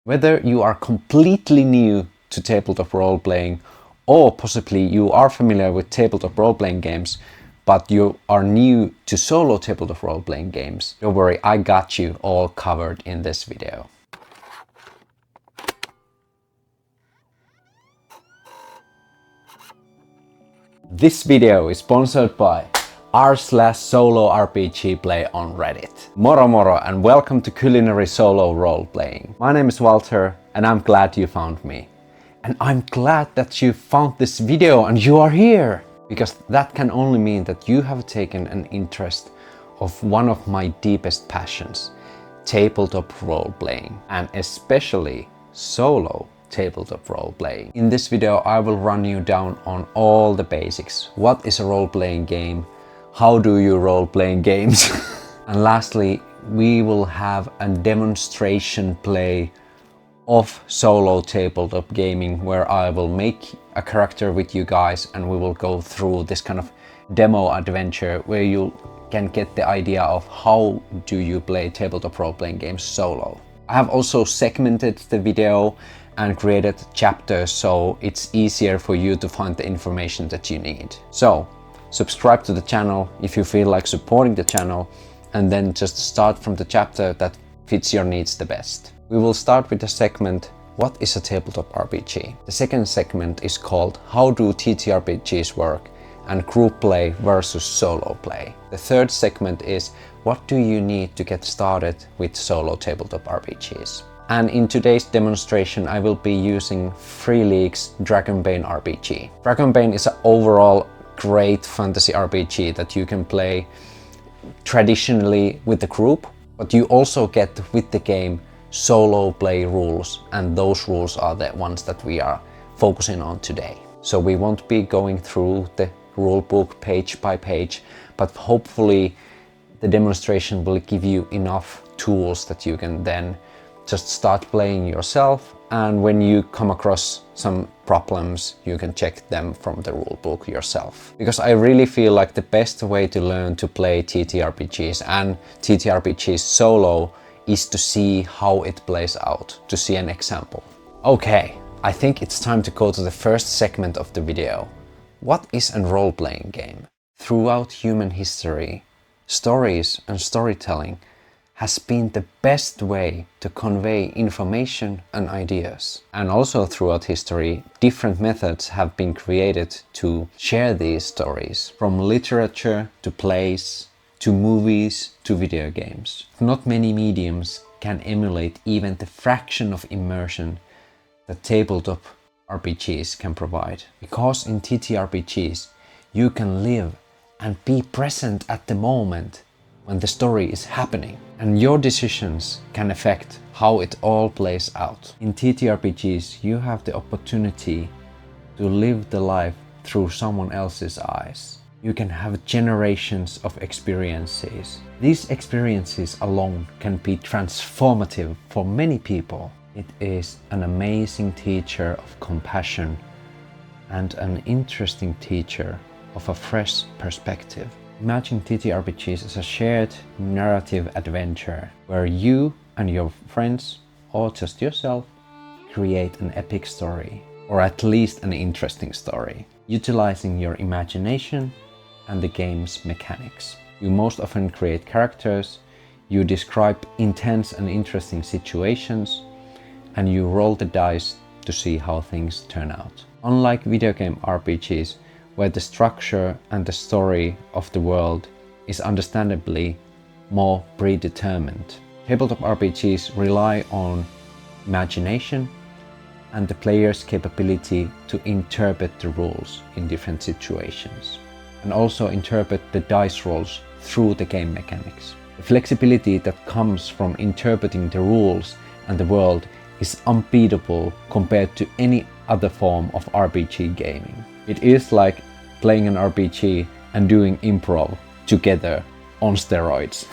Whether you are completely new to tabletop role-playing, or possibly you are familiar with tabletop role-playing games, but you are new to solo tabletop role-playing games, don't worry, I got you all covered in this video. This video is sponsored by r/solo RPG play on Reddit. Moro moro and welcome to culinary solo role-playing. My name is Walter and I'm glad you found me. And I'm glad that you found this video and you are here, because that can only mean that you have taken an interest of one of my deepest passions, tabletop role-playing, and especially solo tabletop role-playing. In this video I will run you down on all the basics. What is a role-playing game? How do you role-playing games? And lastly, we will have a demonstration play of solo tabletop gaming where I will make a character with you guys and we will go through this kind of demo adventure where you can get the idea of how do you play tabletop role-playing games solo. I have also segmented the video and created chapters so it's easier for you to find the information that you need. So subscribe to the channel if you feel like supporting the channel, and then just start from the chapter that fits your needs the best. We will start with the segment, what is a tabletop RPG? The second segment is called how do TTRPGs work, and group play versus solo play. The third segment is what do you need to get started with solo tabletop RPGs? And in today's demonstration I will be using Free League's Dragonbane RPG. Dragonbane is an overall great fantasy RPG that you can play traditionally with the group, but you also get with the game solo play rules, and those rules are the ones that we are focusing on today. So we won't be going through the rulebook page by page, but hopefully the demonstration will give you enough tools that you can then just start playing yourself, and when you come across some problems you can check them from the rulebook yourself. Because I really feel like the best way to learn to play TTRPGs and TTRPGs solo is to see how it plays out, to see an example. Okay, I think it's time to go to the first segment of the video. What is a role-playing game? Throughout human history, stories and storytelling has been the best way to convey information and ideas. And also throughout history, different methods have been created to share these stories, from literature to plays, to movies, to video games. Not many mediums can emulate even the fraction of immersion that tabletop RPGs can provide. Because in TTRPGs, you can live and be present at the moment when the story is happening, and your decisions can affect how it all plays out. In TTRPGs, you have the opportunity to live the life through someone else's eyes. You can have generations of experiences. These experiences alone can be transformative for many people. It is an amazing teacher of compassion and an interesting teacher of a fresh perspective. Imagine TTRPGs as a shared narrative adventure where you and your friends, or just yourself, create an epic story, or at least an interesting story, utilizing your imagination and the game's mechanics. You most often create characters, you describe intense and interesting situations, and you roll the dice to see how things turn out. Unlike video game RPGs, where the structure and the story of the world is understandably more predetermined, tabletop RPGs rely on imagination and the player's capability to interpret the rules in different situations, and also interpret the dice rolls through the game mechanics. The flexibility that comes from interpreting the rules and the world is unbeatable compared to any other form of RPG gaming. It is like playing an RPG and doing improv together on steroids.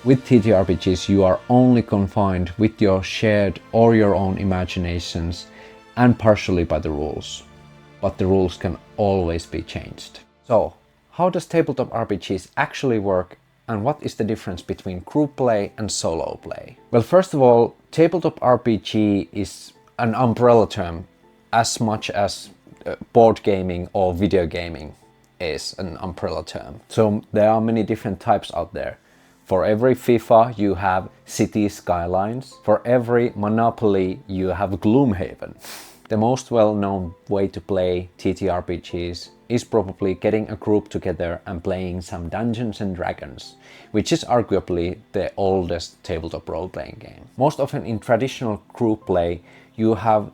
With TTRPGs, you are only confined with your shared or your own imaginations and partially by the rules, but the rules can always be changed. So, how does tabletop RPGs actually work And what is the difference between group play and solo play? Well, first of all, tabletop RPG is an umbrella term as much as board gaming or video gaming is an umbrella term. So there are many different types out there. For every FIFA you have City Skylines. For every Monopoly you have Gloomhaven. The most well-known way to play TTRPGs is probably getting a group together and playing some Dungeons and Dragons, which is arguably the oldest tabletop role-playing game. Most often in traditional group play you have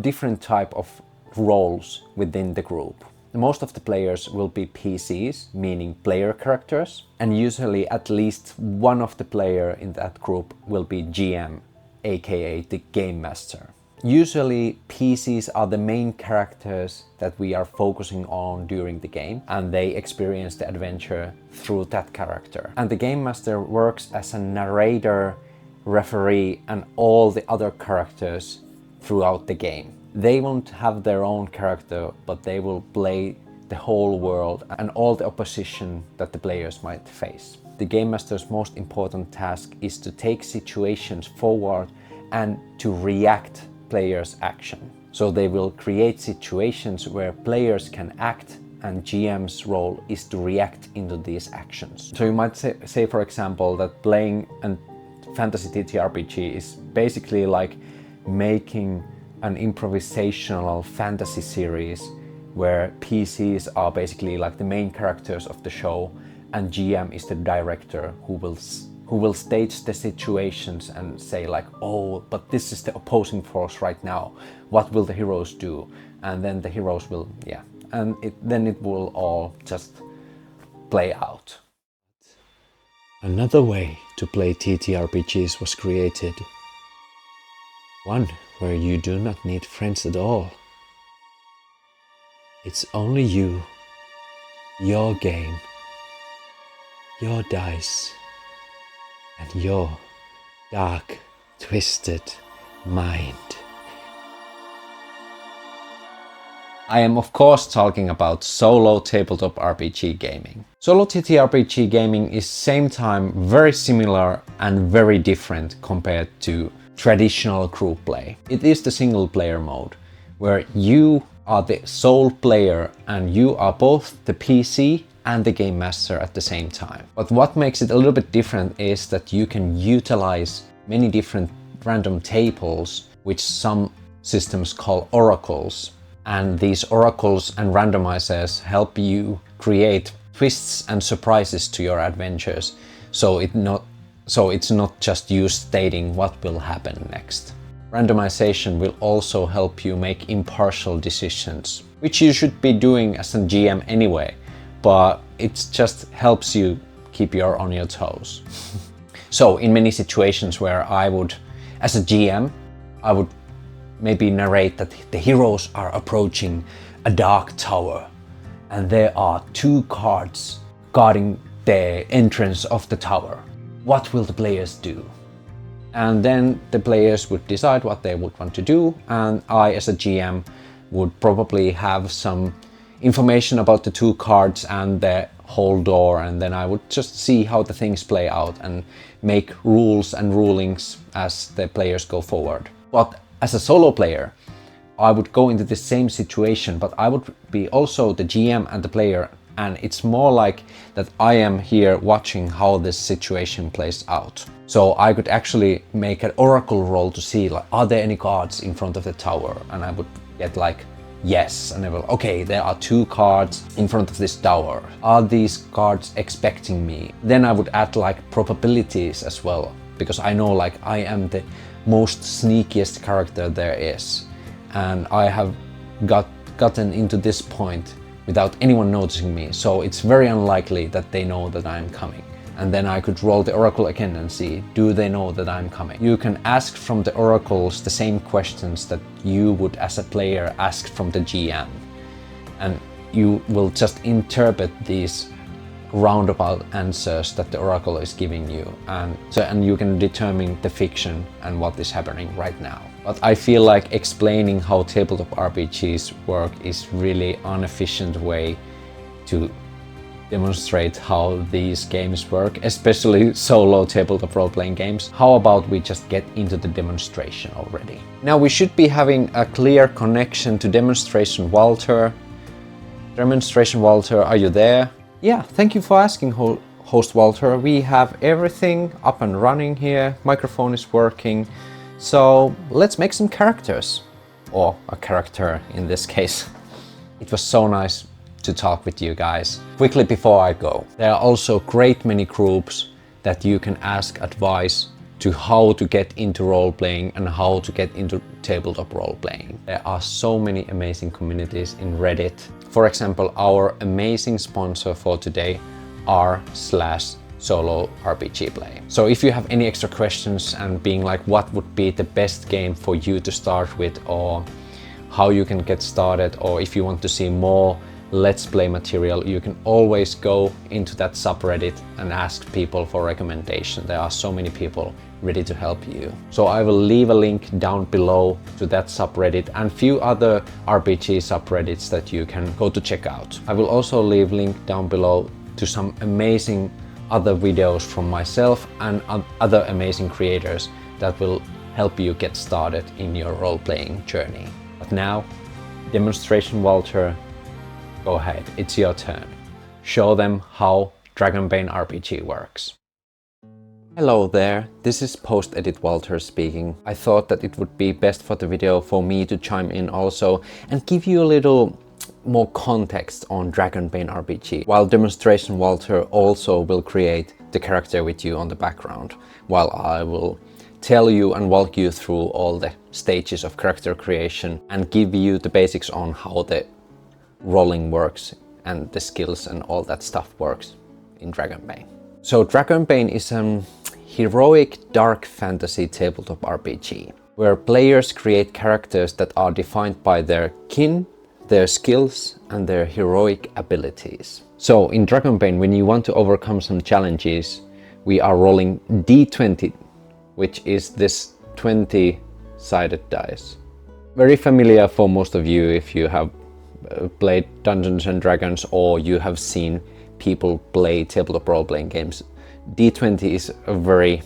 different type of roles within the group. Most of the players will be PCs, meaning player characters, and usually at least one of the player in that group will be GM, aka the Game Master. Usually PCs are the main characters that we are focusing on during the game, and they experience the adventure through that character. And the Game Master works as a narrator, referee, and all the other characters throughout the game. They won't have their own character, but they will play the whole world and all the opposition that the players might face. The Game Master's most important task is to take situations forward and to react players' action. So they will create situations where players can act and GM's role is to react into these actions. So you might say for example that playing a fantasy TTRPG is basically like making an improvisational fantasy series where PCs are basically like the main characters of the show and GM is the director who will stage the situations and say like, oh, but this is the opposing force right now. What will the heroes do? And then the heroes will, and then it will all just play out. Another way to play TTRPGs was created. One where you do not need friends at all. It's only you, your game, your dice, and your dark, twisted mind. I am of course talking about solo tabletop RPG gaming. Solo TTRPG gaming is same time very similar and very different compared to traditional group play. It is the single player mode where you are the sole player and you are both the PC and the Game Master at the same time. But what makes it a little bit different is that you can utilize many different random tables, which some systems call oracles. And these oracles and randomizers help you create twists and surprises to your adventures, so it's not just you stating what will happen next. Randomization will also help you make impartial decisions, which you should be doing as a GM anyway, but it just helps you keep on your toes. So in many situations where I would, as a GM, I would maybe narrate that the heroes are approaching a dark tower and there are 2 guards guarding the entrance of the tower. What will the players do? And then the players would decide what they would want to do, and I as a GM would probably have some information about the 2 cards and the whole door, and then I would just see how the things play out and make rules and rulings as the players go forward. But as a solo player, I would go into the same situation, but I would be also the GM and the player, and it's more like that I am here watching how this situation plays out. So I could actually make an oracle roll to see like, are there any cards in front of the tower? And I would get like, yes, and I will, okay, there are 2 cards in front of this tower. Are these cards expecting me? Then I would add like probabilities as well, because I know like I am the most sneakiest character there is, and I have gotten into this point without anyone noticing me, so it's very unlikely that they know that I'm coming. And then I could roll the oracle again and see, do they know that I'm coming? You can ask from the oracles the same questions that you would as a player ask from the GM, and you will just interpret these roundabout answers that the oracle is giving you, and you can determine the fiction and what is happening right now. But I feel like explaining how tabletop RPGs work is really inefficient way to demonstrate how these games work, especially solo tabletop role-playing games. How about we just get into the demonstration already? Now we should be having a clear connection to Demonstration Walter. Demonstration Walter, are you there? Yeah, thank you for asking, host Walter. We have everything up and running here. Microphone is working. So let's make some characters. Or a character in this case. It was so nice to talk with you guys. Quickly before I go, there are also great many groups that you can ask advice to how to get into role-playing and how to get into tabletop role-playing. There are so many amazing communities in Reddit. For example, our amazing sponsor for today, r/Solo RPG Play. So if you have any extra questions and being like what would be the best game for you to start with, or how you can get started, or if you want to see more Let's Play material, you can always go into that subreddit and ask people for recommendation. There are so many people ready to help you. So I will leave a link down below to that subreddit and few other RPG subreddits that you can go to check out. I will also leave link down below to some amazing other videos from myself and other amazing creators that will help you get started in your role-playing journey. But now, Demonstration Walter, go ahead, it's your turn. Show them how Dragonbane RPG works. Hello there, this is Post-Edit Walter speaking. I thought that it would be best for the video for me to chime in also and give you a little more context on Dragonbane RPG, while Demonstration Walter also will create the character with you on the background, while I will tell you and walk you through all the stages of character creation and give you the basics on how the rolling works and the skills and all that stuff works in Dragonbane. So Dragonbane is an heroic dark fantasy tabletop RPG where players create characters that are defined by their kin, their skills and their heroic abilities. So in Dragonbane, when you want to overcome some challenges, we are rolling d20, which is this 20-sided dice. Very familiar for most of you if you have played Dungeons and Dragons or you have seen people play tabletop role-playing games. D20 is a very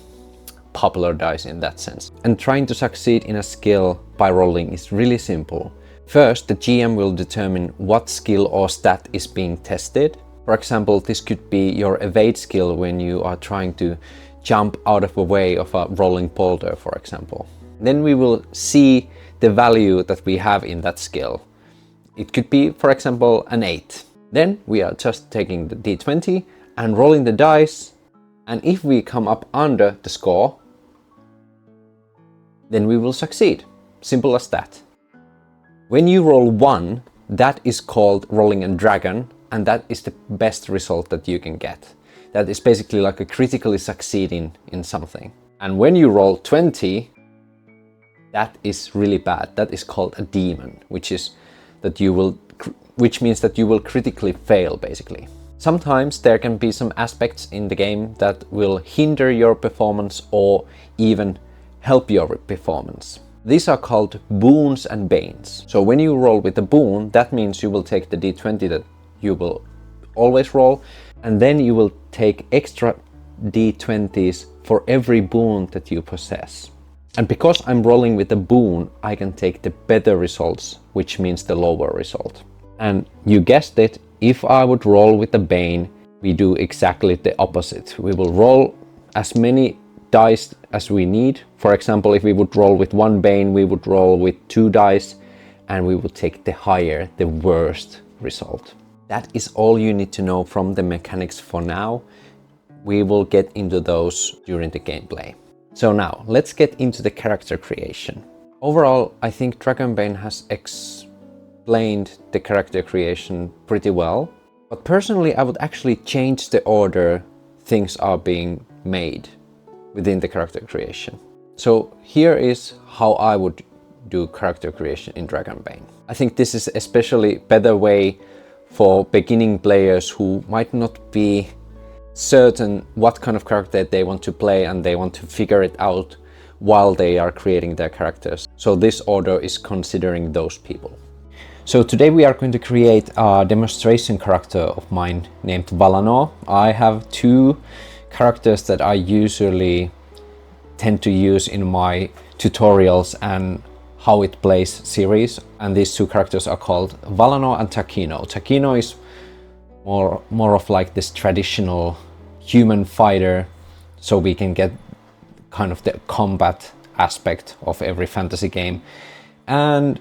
popular dice in that sense. And trying to succeed in a skill by rolling is really simple. First, the GM will determine what skill or stat is being tested. For example, this could be your evade skill when you are trying to jump out of the way of a rolling boulder, for example. Then we will see the value that we have in that skill. It could be, for example, an 8. Then we are just taking the d20 and rolling the dice, and if we come up under the score, then we will succeed. Simple as that. When you roll 1, that is called rolling a dragon, and that is the best result that you can get. That is basically like a critically succeeding in something. And when you roll 20, that is really bad. That is called a demon, which means that you will critically fail, basically. Sometimes there can be some aspects in the game that will hinder your performance or even help your performance. These are called boons and banes. So when you roll with a boon, that means you will take the d20 that you will always roll, and then you will take extra d20s for every boon that you possess. And because I'm rolling with a boon, I can take the better results, which means the lower result. And you guessed it, if I would roll with a bane, we do exactly the opposite. We will roll as many dice as we need. For example, if we would roll with 1 bane, we would roll with 2 dice, and we would take the higher, the worst result. That is all you need to know from the mechanics for now. We will get into those during the gameplay. So now, let's get into the character creation. Overall, I think Dragonbane has explained the character creation pretty well. But personally, I would actually change the order things are being made within the character creation. So here is how I would do character creation in Dragonbane. I think this is especially better way for beginning players who might not be certain what kind of character they want to play and they want to figure it out while they are creating their characters. So this order is considering those people. So today we are going to create a demonstration character of mine named Valano. I have two characters that I usually tend to use in my tutorials and how it plays series, and these two characters are called Valano and Takino. Takino is more of like this traditional human fighter, so we can get kind of the combat aspect of every fantasy game. And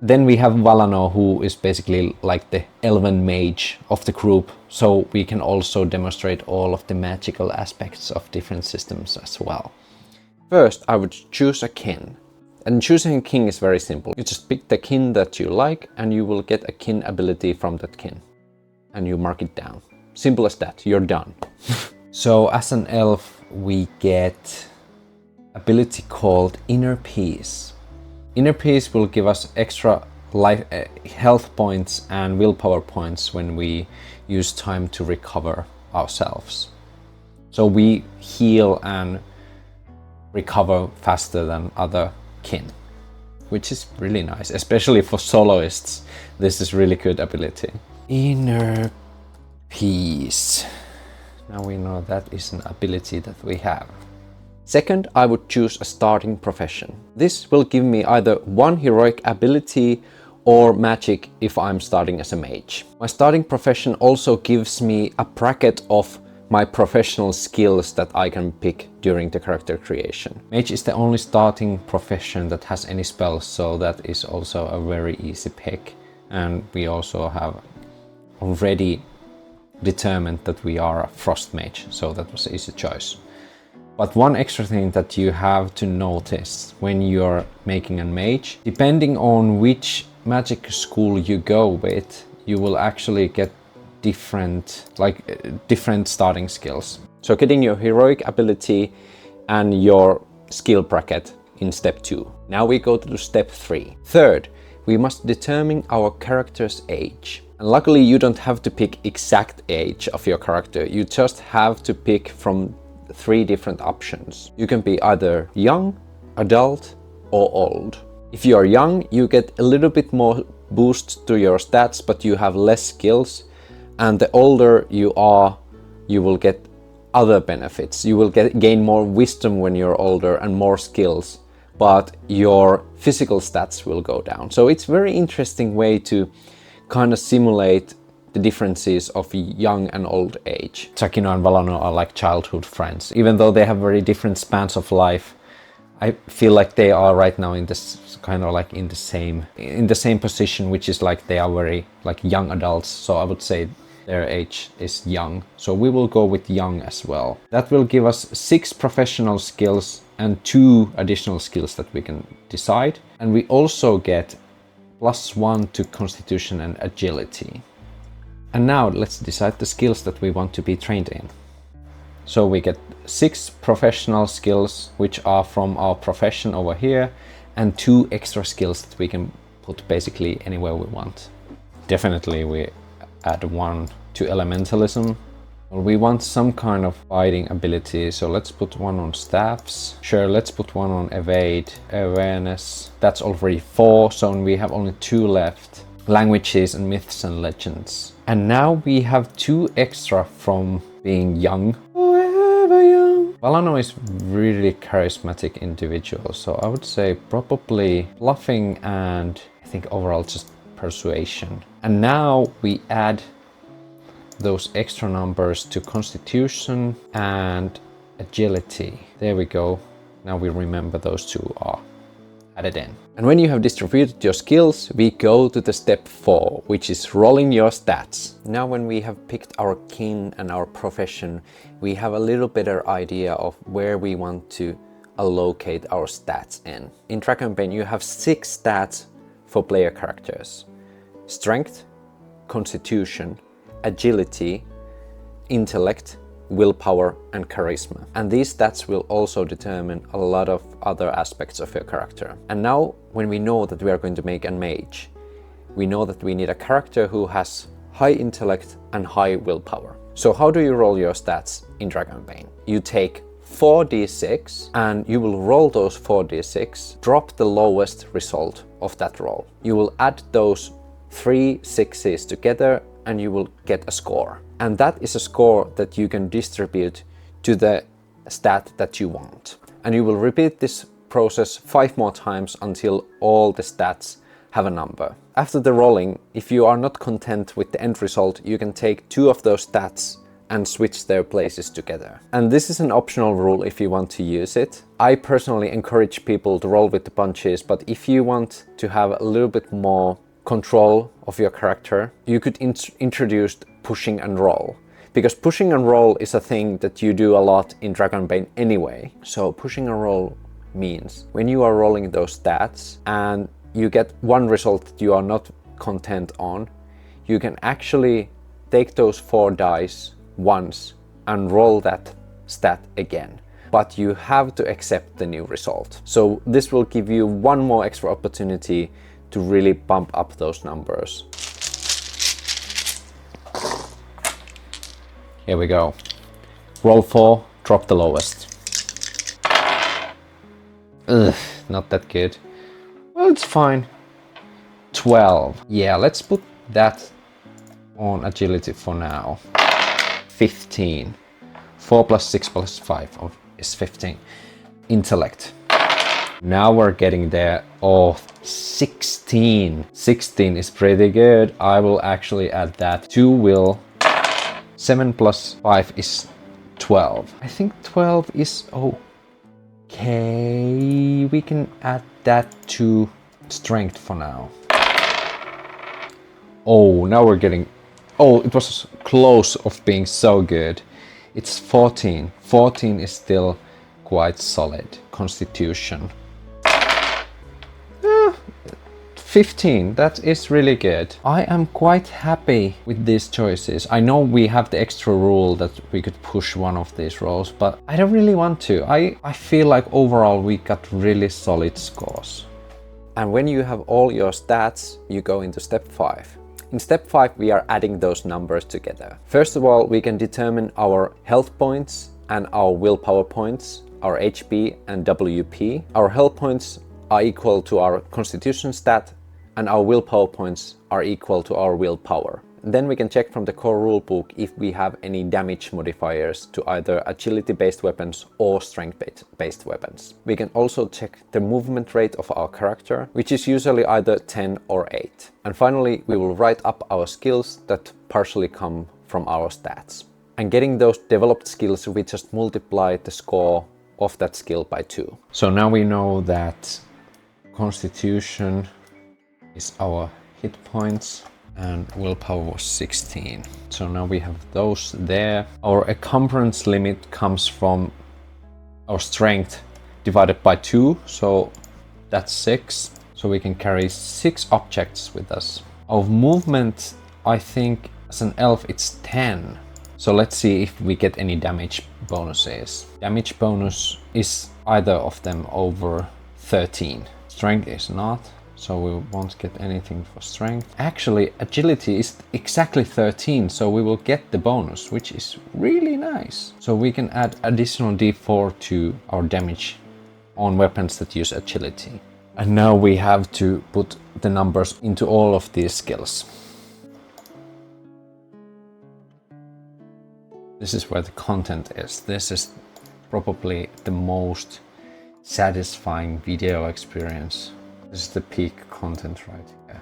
then we have Valano, who is basically like the elven mage of the group, so we can also demonstrate all of the magical aspects of different systems as well. First, I would choose a kin. And choosing a kin is very simple. You just pick the kin that you like and you will get a kin ability from that kin. And you mark it down. Simple as that, you're done. So as an elf, we get ability called Inner Peace. Inner Peace will give us extra life, health points and willpower points when we use time to recover ourselves. So we heal and recover faster than other kin, which is really nice, especially for soloists. This is really good ability. Inner Peace. Now we know that is an ability that we have. Second, I would choose a starting profession. This will give me either one heroic ability or magic if I'm starting as a mage. My starting profession also gives me a bracket of my professional skills that I can pick during the character creation. Mage is the only starting profession that has any spells, so that is also a very easy pick. And we also have already determined that we are a frost mage, so that was an easy choice. But one extra thing that you have to notice when you're making a mage, depending on which magic school you go with, you will actually get different starting skills. So getting your heroic ability and your skill bracket in step 2. Now we go to step 3. Third, we must determine our character's age. And luckily you don't have to pick exact age of your character. You just have to pick from 3 different options. You can be either young, adult, or old. If you are young, you get a little bit more boost to your stats, but you have less skills. And the older you are, you will get other benefits. You will gain more wisdom when you're older and more skills, but your physical stats will go down. So it's a very interesting way to kind of simulate the differences of young and old age. Takino and Valano are like childhood friends. Even though they have very different spans of life, I feel like they are right now in this kind of like in the same position, which is like they are very like young adults. So I would say their age is young. So we will go with young as well. That will give us 6 professional skills and 2 additional skills that we can decide. And we also get +1 to constitution and agility. And now let's decide the skills that we want to be trained in. So we get 6 professional skills, which are from our profession over here, and 2 extra skills that we can put basically anywhere we want. Definitely we add 1 to elementalism. We want some kind of fighting ability, so let's put 1 on staffs. Sure, let's put 1 on evade, awareness. That's already 4, so we have only 2 left. Languages and myths and legends. And now we have 2 extra from being young. Forever young. Valano is really charismatic individual, so I would say probably bluffing and I think overall just persuasion. And now we add those extra numbers to constitution and agility. There we go. Now we remember those 2 are added in. And when you have distributed your skills, we go to the step 4, which is rolling your stats. Now when we have picked our kin and our profession, we have a little better idea of where we want to allocate our stats in. In Dragonbane you have 6 stats for player characters: strength, constitution, agility, intellect, willpower and charisma. And these stats will also determine a lot of other aspects of your character. And now when we know that we are going to make a mage, we know that we need a character who has high intellect and high willpower. So how do you roll your stats in Dragonbane? You take 4d6 and you will roll those 4d6, drop the lowest result of that roll. You will add those 3 6s together and you will get a score. And that is a score that you can distribute to the stat that you want. And you will repeat this process 5 more times until all the stats have a number. After the rolling, if you are not content with the end result, you can take 2 of those stats and switch their places together. And this is an optional rule if you want to use it. I personally encourage people to roll with the punches, but if you want to have a little bit more control of your character, you could introduce pushing and roll. Because pushing and roll is a thing that you do a lot in Dragonbane anyway. So pushing and roll means when you are rolling those stats and you get one result that you are not content on, you can actually take those 4 dice once and roll that stat again. But you have to accept the new result. So this will give you one more extra opportunity to really bump up those numbers. Here we go. Roll 4, drop the lowest. Ugh, not that good. Well, it's fine. 12. Yeah, let's put that on agility for now. 15. 4 plus 6 plus 5 is 15. Intellect. Now we're getting there. Oh, 16. 16 is pretty good. I will actually add that to will. 7 plus 5 is 12. I think 12 is okay. We can add that to strength for now. Oh, now we're getting... Oh, it was close of being so good. It's 14. 14 is still quite solid. Constitution. 15, that is really good. I am quite happy with these choices. I know we have the extra rule that we could push one of these rolls, but I don't really want to. I feel like overall we got really solid scores. And when you have all your stats, you go into step 5. In step 5, we are adding those numbers together. First of all, we can determine our health points and our willpower points, our HP and WP. Our health points are equal to our constitution stat, and our willpower points are equal to our willpower. Then we can check from the core rulebook if we have any damage modifiers to either agility-based weapons or strength-based weapons. We can also check the movement rate of our character, which is usually either 10 or 8. And finally, we will write up our skills that partially come from our stats. And getting those developed skills, we just multiply the score of that skill by 2. So now we know that Constitution is our hit points and willpower was 16. So now we have those there. Our encumbrance limit comes from our strength divided by 2, so that's 6. So we can carry 6 objects with us. Our movement, I think as an elf it's 10. So let's see if we get any damage bonuses. Damage bonus is either of them over 13. Strength is not, so we won't get anything for strength. Actually, agility is exactly 13, so we will get the bonus, which is really nice. So we can add additional d4 to our damage on weapons that use agility. And now we have to put the numbers into all of these skills. This is where the content is. This is probably the most satisfying video experience. This is the peak content right here.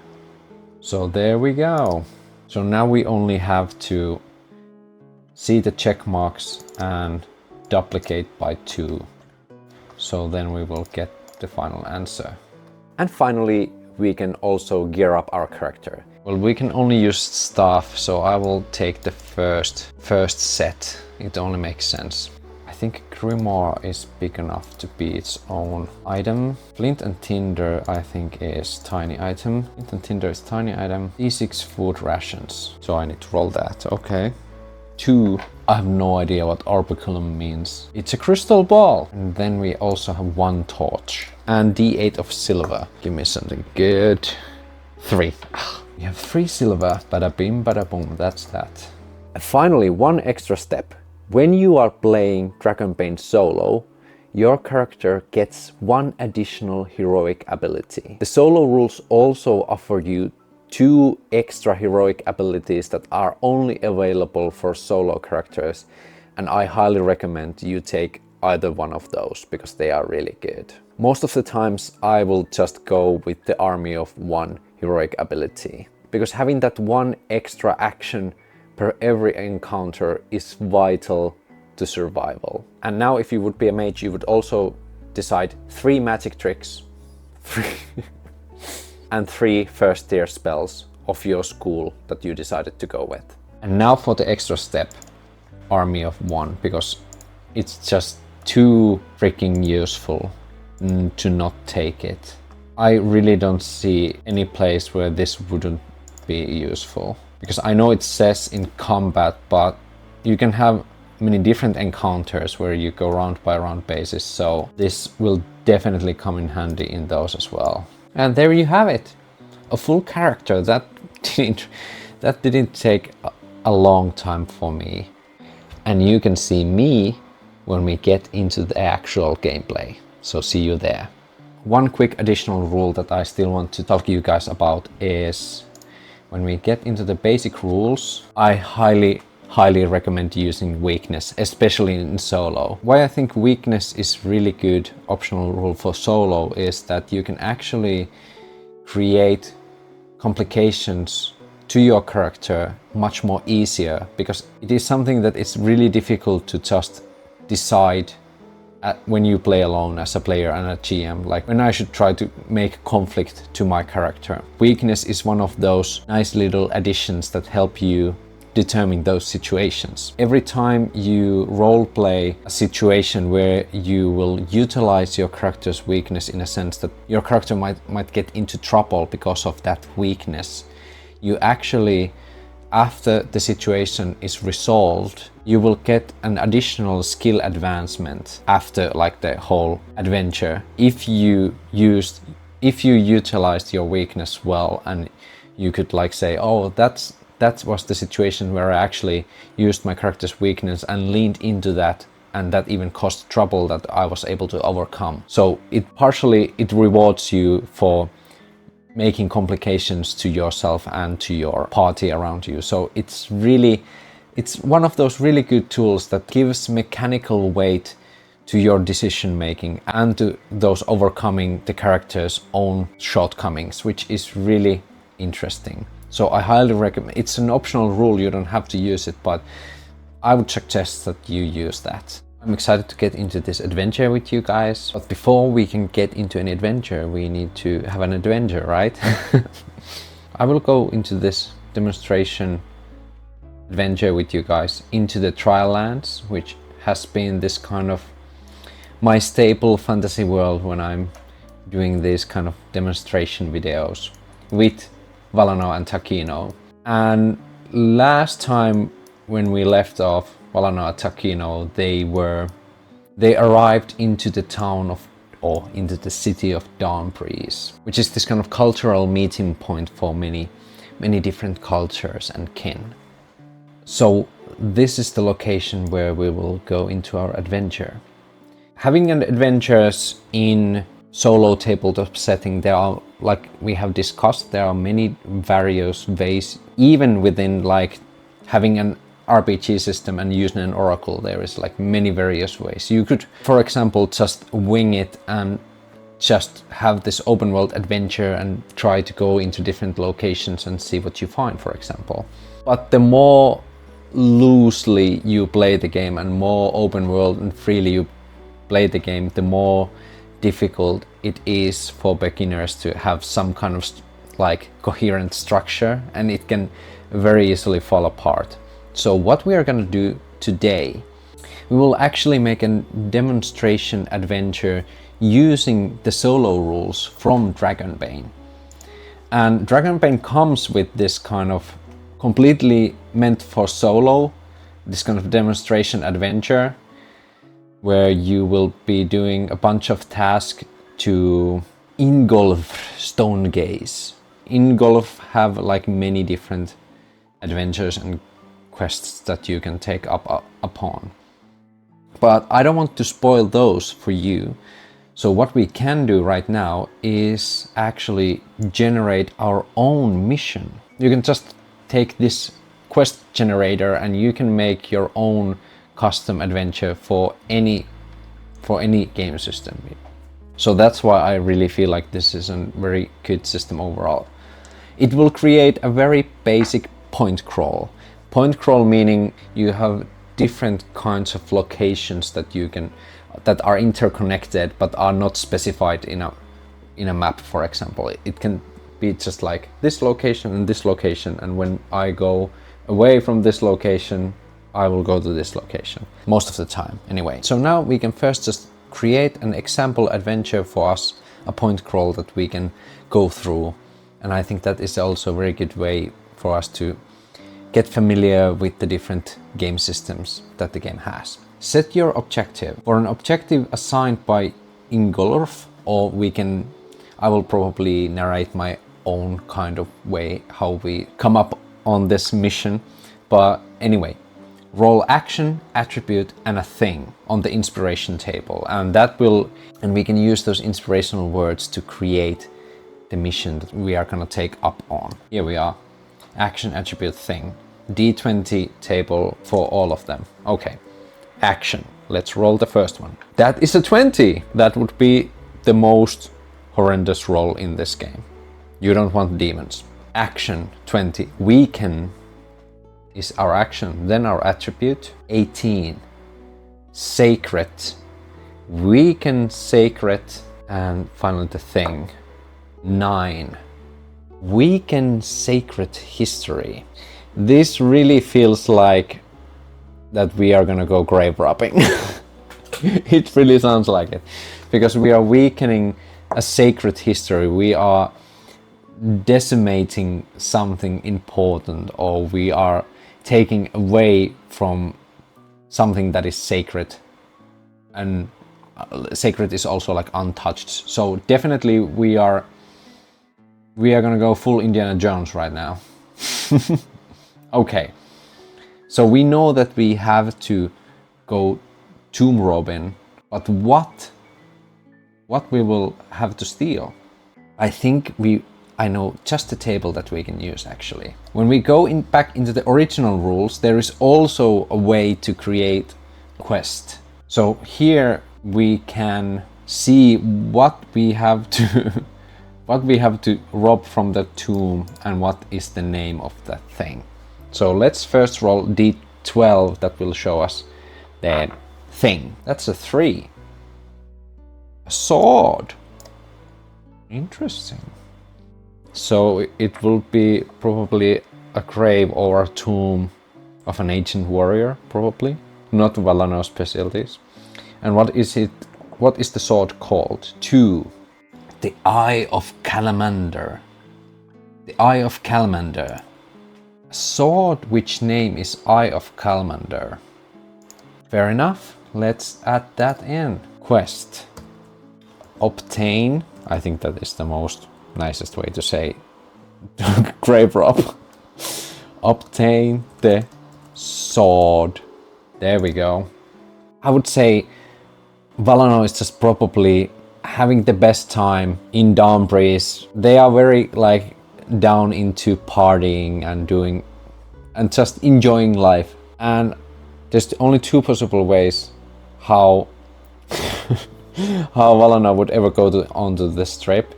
So there we go. So now we only have to see the check marks and duplicate by 2. So then we will get the final answer. And finally, we can also gear up our character. Well, we can only use staff, so I will take the first set. It only makes sense. I think Grimoire is big enough to be its own item. Flint and Tinder, I think, is tiny item. Flint and Tinder is tiny item. D6 food rations. So I need to roll that. Okay. 2. I have no idea what orbiculum means. It's a crystal ball. And then we also have 1 torch. And D8 of silver. Give me something good. 3. We have 3 silver. Bada bim, bada boom. That's that. And finally, one extra step. When you are playing Dragonbane solo, your character gets one additional heroic ability. The solo rules also offer you 2 extra heroic abilities that are only available for solo characters, and I highly recommend you take either one of those because they are really good. Most of the times I will just go with the army of 1 heroic ability, because having that 1 extra action per every encounter is vital to survival. And now if you would be a mage, you would also decide 3 magic tricks and 3 first tier spells of your school that you decided to go with. And now for the extra step, army of 1, because it's just too freaking useful to not take it. I really don't see any place where this wouldn't be useful, because I know it says in combat, but you can have many different encounters where you go round by round basis, so this will definitely come in handy in those as well. And there you have it, a full character. That didn't take a long time for me, and you can see me when we get into the actual gameplay, so see you there. One quick additional rule that I still want to talk to you guys about is when we get into the basic rules, I highly recommend using weakness, especially in solo. Why I think weakness is really good optional rule for solo is that you can actually create complications to your character much more easier, because it is something that is really difficult to just decide when you play alone as a player and a GM, like when I should try to make conflict to my character. Weakness is one of those nice little additions that help you determine those situations. Every time you role play a situation where you will utilize your character's weakness, in a sense that your character might get into trouble because of that weakness, you actually, after the situation is resolved, you will get an additional skill advancement after like the whole adventure if you utilized your weakness well, and you could like say, oh, that was the situation where I actually used my character's weakness and leaned into that, and that even caused trouble that I was able to overcome. So it rewards you for making complications to yourself and to your party around you. So it's one of those really good tools that gives mechanical weight to your decision making and to those overcoming the character's own shortcomings, which is really interesting. So I highly recommend. It's an optional rule, you don't have to use it, but I would suggest that you use that. I'm excited to get into this adventure with you guys, but before we can get into an adventure, we need to have an adventure, right? I will go into this demonstration adventure with you guys into the Trial Lands, which has been this kind of my staple fantasy world when I'm doing these kind of demonstration videos with Valano and Takino. And last time when we left off, Valano and Takino, they arrived into the town of, or into the city of Dawnbreeze, which is this kind of cultural meeting point for many different cultures and kin. So this is the location where we will go into our adventure. Having an adventures in solo tabletop setting, there are, like we have discussed, there are many various ways, even within like having an RPG system and using an oracle, there is like many various ways. You could, for example, just wing it and just have this open world adventure and try to go into different locations and see what you find, for example. But the more loosely you play the game and more open world and freely you play the game, the more difficult it is for beginners to have some kind of like coherent structure, and it can very easily fall apart. So what we are going to do today, we will actually make a demonstration adventure using the solo rules from Dragonbane. And Dragonbane comes with this kind of completely meant for solo, this kind of demonstration adventure where you will be doing a bunch of tasks to engulf Stonegaze. Ingolf have like many different adventures and quests that you can take up upon. But I don't want to spoil those for you. So what we can do right now is actually generate our own mission. You can just take this quest generator and you can make your own custom adventure for any game system. So that's why I really feel like this is a very good system overall. It will create a very basic point crawl. Point crawl meaning you have different kinds of locations that are interconnected but are not specified in a map, for example. It can be just like this location, and when I go away from this location, I will go to this location. Most of the time, anyway. So now we can first just create an example adventure for us, a point crawl that we can go through. And I think that is also a very good way for us to get familiar with the different game systems that the game has. Set your objective. For an objective assigned by Ingolf, or I will probably narrate my own kind of way how we come up on this mission. But anyway, roll action, attribute, and a thing on the inspiration table. And we can use those inspirational words to create the mission that we are gonna take up on. Here we are, action, attribute, thing. D20 table for all of them. Okay, action. Let's roll the first one. That is a 20. That would be the most horrendous roll in this game. You don't want demons. Action, 20. Weaken is our action. Then our attribute, 18. Sacred. Weaken, sacred, and finally the thing, 9. Weaken, sacred history. This really feels like that we are gonna go grave robbing. It really sounds like it, because we are weakening a sacred history. We are decimating something important, or we are taking away from something that is sacred, and sacred is also like untouched. So definitely we are gonna go full Indiana Jones right now. Okay, so we know that we have to go tomb robbing, but what we will have to steal? I think I know just a table that we can use actually. When we go back into the original rules, there is also a way to create a quest. So here we can see what we have to rob from the tomb and what is the name of that thing. So let's first roll D12, that will show us the thing. That's a 3. A sword. Interesting. So it will be probably a grave or a tomb of an ancient warrior, probably. Not Valano specialties. And what is it? What is the sword called? 2. The Eye of Calamander. The Eye of Calamander. A sword which name is Eye of Calamander. Fair enough. Let's add that in. Quest. Obtain. I think that is the most nicest way to say grave rob. Obtain the sword. There we go. I would say Valano is just probably having the best time in Dawnbreeze. They are very like down into partying and just enjoying life. And there's only 2 possible ways how Valana would ever go onto this trip.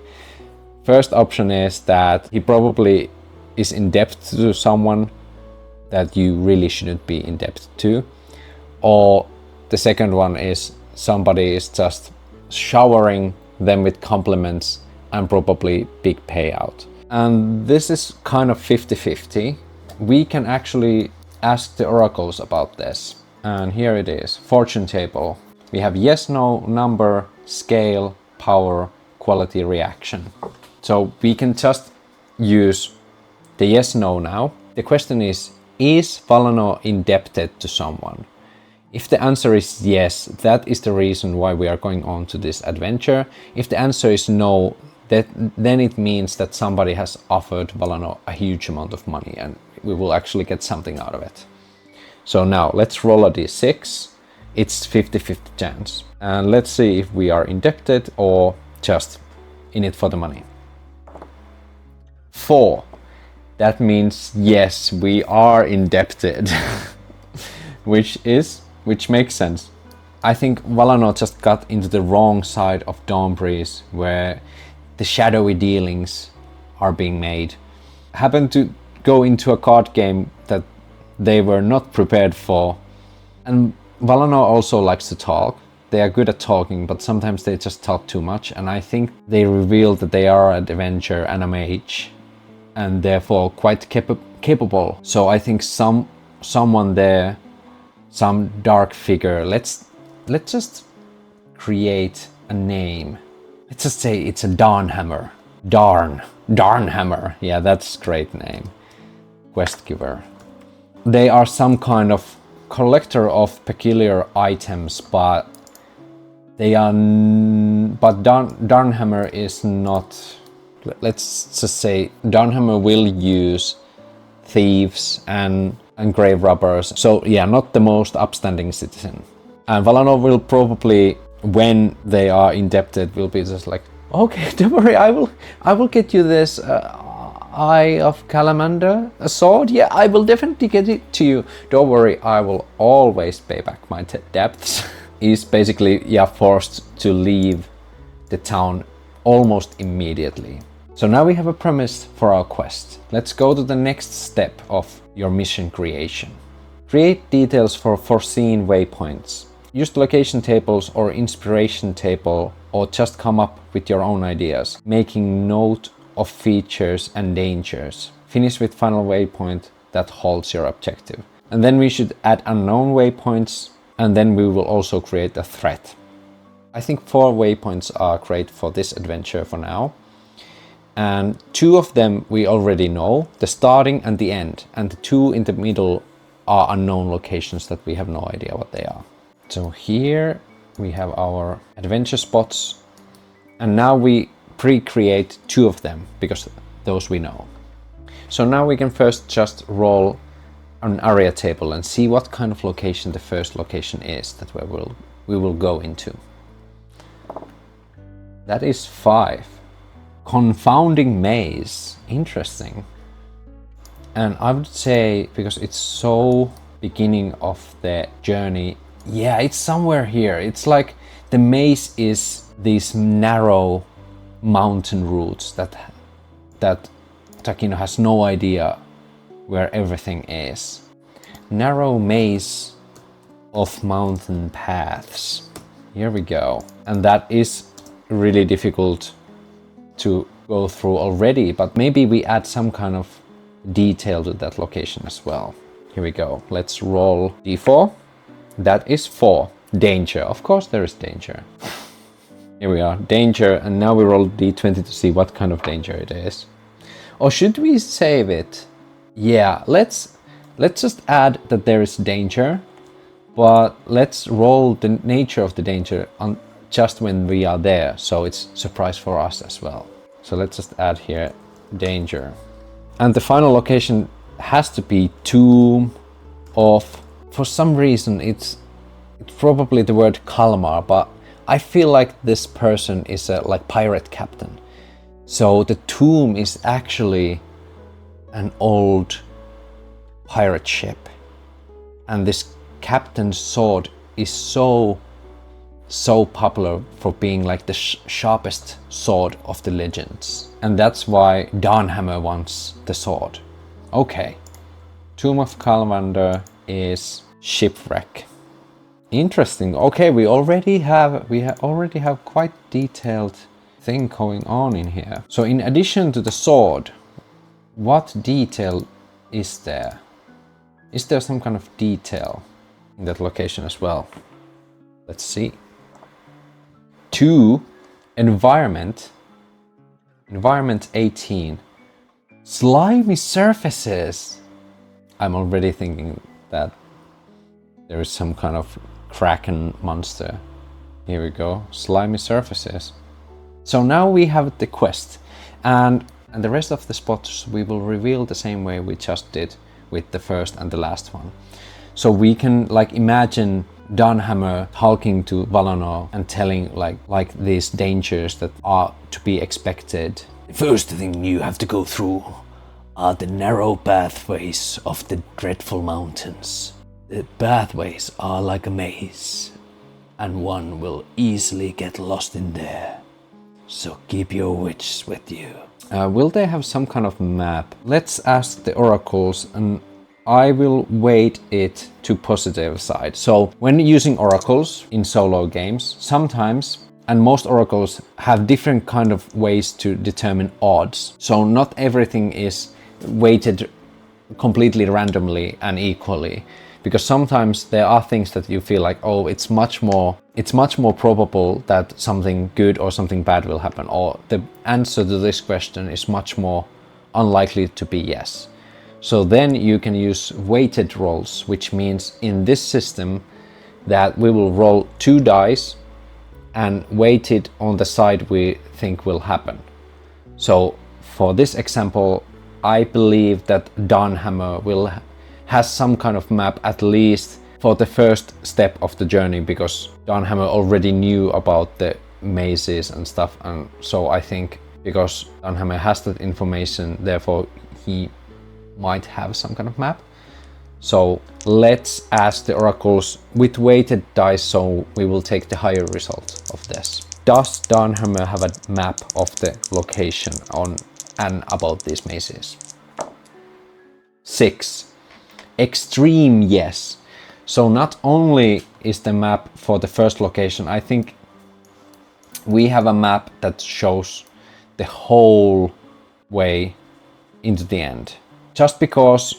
First option is that he probably is in debt to someone that you really shouldn't be in debt to. Or the second one is somebody is just showering them with compliments and probably big payout. And this is kind of 50-50. We can actually ask the oracles about this. And here it is, fortune table. We have yes, no, number, scale, power, quality, reaction. So we can just use the yes, no now. The question is Valano indebted to someone? If the answer is yes, that is the reason why we are going on to this adventure. If the answer is no, then it means that somebody has offered Valano a huge amount of money and we will actually get something out of it. So now let's roll a d6. it's 50-50 chance. And let's see if we are indebted or just in it for the money. 4. That means yes, we are indebted. which makes sense. I think Valano just got into the wrong side of Dawnbreeze, where the shadowy dealings are being made. Happened to go into a card game that they were not prepared for. And Valano also likes to talk. They are good at talking, but sometimes they just talk too much. And I think they revealed that they are an adventurer and a mage, and therefore quite capable. So I think someone there, some dark figure. Let's just create a name. Let's just say it's a Darnhammer. Darnhammer. Yeah, that's a great name. Quest giver. They are some kind of collector of peculiar items, but Darnhammer is not. Let's just say Darnhammer will use thieves and grave robbers. So yeah, not the most upstanding citizen. And Valano will probably, when they are indebted, will be just like, okay, don't worry, I will get you this Eye of Calamander, a sword. Yeah, I will definitely get it to you. Don't worry, I will always pay back my debts. He's basically forced to leave the town almost immediately. So now we have a premise for our quest. Let's go to the next step of your mission creation. Create details for foreseen waypoints. Use the location tables or inspiration table, or just come up with your own ideas, making note of features and dangers. Finish with final waypoint that holds your objective. And then we should add unknown waypoints, and then we will also create a threat. I think 4 waypoints are great for this adventure for now. And 2 of them we already know, the starting and the end. And the 2 in the middle are unknown locations that we have no idea what they are. So here we have our adventure spots. And now we pre-create 2 of them, because those we know. So now we can first just roll an area table and see what kind of location the first location is that we will go into. That is 5. Confounding maze. Interesting. And I would say, because it's so beginning of the journey, yeah, it's somewhere here. It's like the maze is these narrow mountain routes that Takino has no idea where everything is. Narrow maze of mountain paths. Here we go. And that is really difficult to go through already, but maybe we add some kind of detail to that location as well. Here we go. Let's roll d4. That is 4. Danger. Of course there is danger. Here we are. Danger. And now we roll d20 to see what kind of danger it is. Or should we save it? Yeah, let's just add that there is danger, but let's roll the nature of the danger on just when we are there, so it's a surprise for us as well. So let's just add here danger. And the final location has to be Tomb of, for some reason it's probably the word Kalmar, but I feel like this person is a like pirate captain. So the tomb is actually an old pirate ship, and this captain's sword is so popular for being like the sharpest sword of the legends, and that's why Darnhammer wants the sword. Okay, Tomb of Calmander is shipwreck. Interesting. Okay, we already have quite detailed thing going on in here. So in addition to the sword, what detail is there? Is there some kind of detail in that location as well? Let's see. 2, environment 18. Slimy surfaces. I'm already thinking that there is some kind of kraken monster. Here we go, slimy surfaces. So now we have the quest, and the rest of the spots we will reveal the same way we just did with the first and the last one. So we can like imagine Dawnhammer talking to Valinor and telling like these dangers that are to be expected. The first thing you have to go through are the narrow pathways of the dreadful mountains. The pathways are like a maze, and one will easily get lost in there. So keep your wits with you. Will they have some kind of map? Let's ask the oracles, and I will weight it to positive side. So when using oracles in solo games, sometimes, and most oracles have different kind of ways to determine odds. So not everything is weighted completely randomly and equally, because sometimes there are things that you feel like, oh, it's much more probable that something good or something bad will happen, or the answer to this question is much more unlikely to be yes. So then you can use weighted rolls, which means in this system that we will roll 2 dice and weight it on the side we think will happen. So for this example, I believe that Dawnhammer has some kind of map, at least for the first step of the journey, because Dawnhammer already knew about the mazes and stuff, and so I think because Dawnhammer has that information, therefore he might have some kind of map. So let's ask the oracles with weighted dice, so we will take the higher result of this. Does Dawnhammer have a map of the location on and about these mazes? 6. Extreme yes. So not only is the map for the first location, I think we have a map that shows the whole way into the end. Just because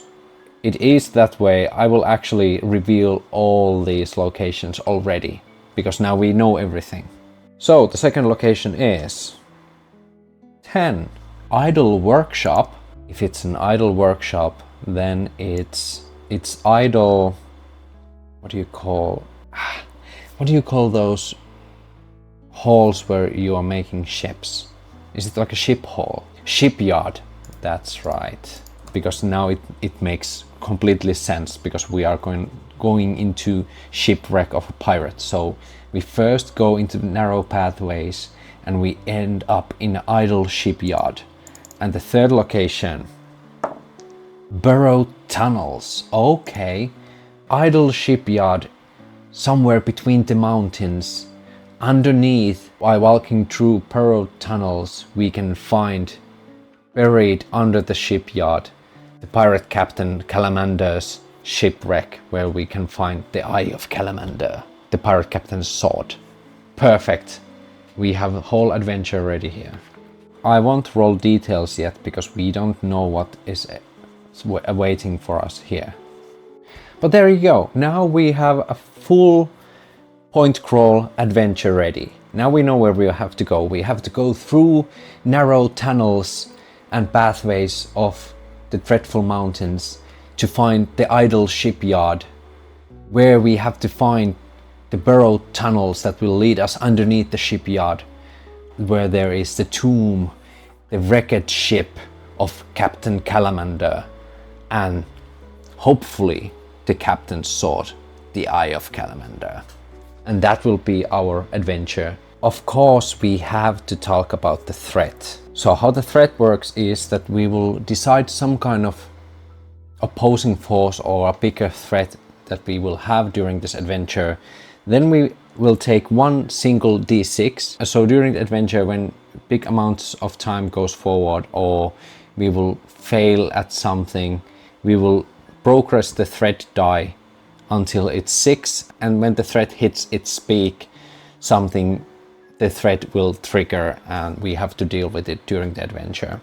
it is that way, I will actually reveal all these locations already, because now we know everything. So the second location is 10. Idle workshop. If it's an idle workshop, then it's idle. What do you call those halls where you are making ships? Is it like a ship hall? Shipyard. That's right. Because now it makes completely sense, because we are going into shipwreck of a pirate. So we first go into the narrow pathways and we end up in idle shipyard. And the third location, burrowed tunnels. Okay, idle shipyard, somewhere between the mountains. Underneath, while walking through burrowed tunnels, we can find buried under the shipyard the pirate captain Calamander's shipwreck, where we can find the Eye of Calamander, the pirate captain's sword. Perfect. We have a whole adventure ready here. I won't roll details yet, because we don't know what is awaiting for us here. But there you go. Now we have a full point crawl adventure ready. Now we know where we have to go. We have to go through narrow tunnels and pathways of the dreadful mountains to find the idle shipyard, where we have to find the burrowed tunnels that will lead us underneath the shipyard, where there is the tomb, the wrecked ship of Captain Calamander, and hopefully the captain's sword, the Eye of Calamander. And that will be our adventure. Of course, we have to talk about the threat. So how the threat works is that we will decide some kind of opposing force or a bigger threat that we will have during this adventure. Then we will take one single d6. So during the adventure, when big amounts of time goes forward, or we will fail at something, we will progress the threat die until it's 6, and when the threat hits its peak, the threat will trigger and we have to deal with it during the adventure.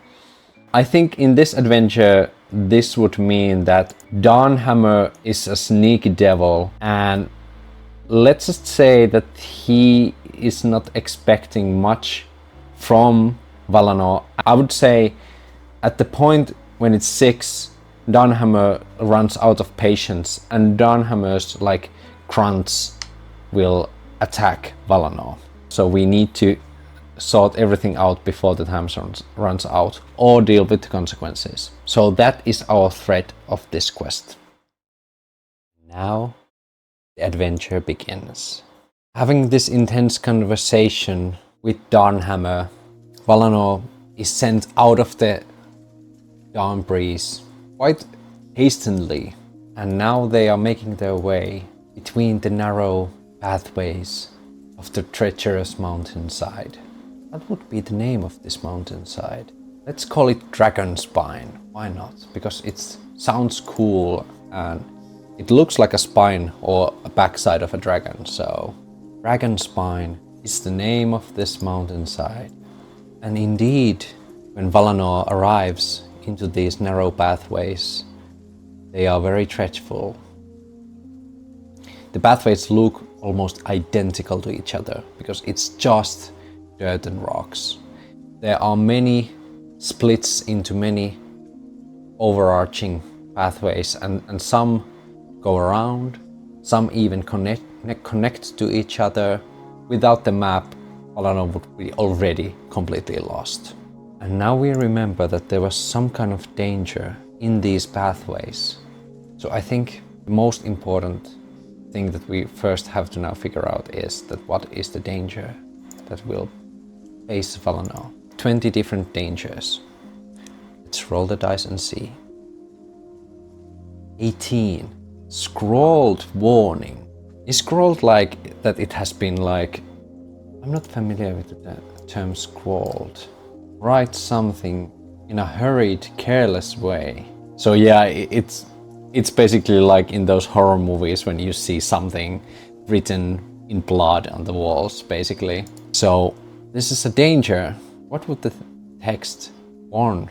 I think in this adventure, this would mean that Dawnhammer is a sneaky devil, and let's just say that he is not expecting much from Valinor. I would say at the point when it's 6, Dawnhammer runs out of patience, and Dawnhammer's grunts will attack Valinor. So we need to sort everything out before the time runs out, or deal with the consequences. So that is our threat of this quest. Now the adventure begins. Having this intense conversation with Dawnhammer, Valinor is sent out of the Dawn Breeze quite hastily, and now they are making their way between the narrow pathways of the treacherous mountainside. What would be the name of this mountainside? Let's call it Dragonspine. Why not? Because it sounds cool and it looks like a spine or a backside of a dragon. So Dragonspine is the name of this mountainside. And indeed, when Valinor arrives into these narrow pathways, they are very treacherous. The pathways look almost identical to each other because it's just dirt and rocks. There are many splits into many overarching pathways, and some go around, some even connect to each other. Without the map, Valinor would be already completely lost. And now we remember that there was some kind of danger in these pathways. So I think the most important thing that we first have to now figure out is that what is the danger that will face Valinor. 20 different dangers. Let's roll the dice and see. 18. Scrawled warning. Is scrawled like that it has been like... I'm not familiar with the term scrawled. Write something in a hurried, careless way. So yeah, it's basically like in those horror movies when you see something written in blood on the walls, basically. So this is a danger. What would the text warn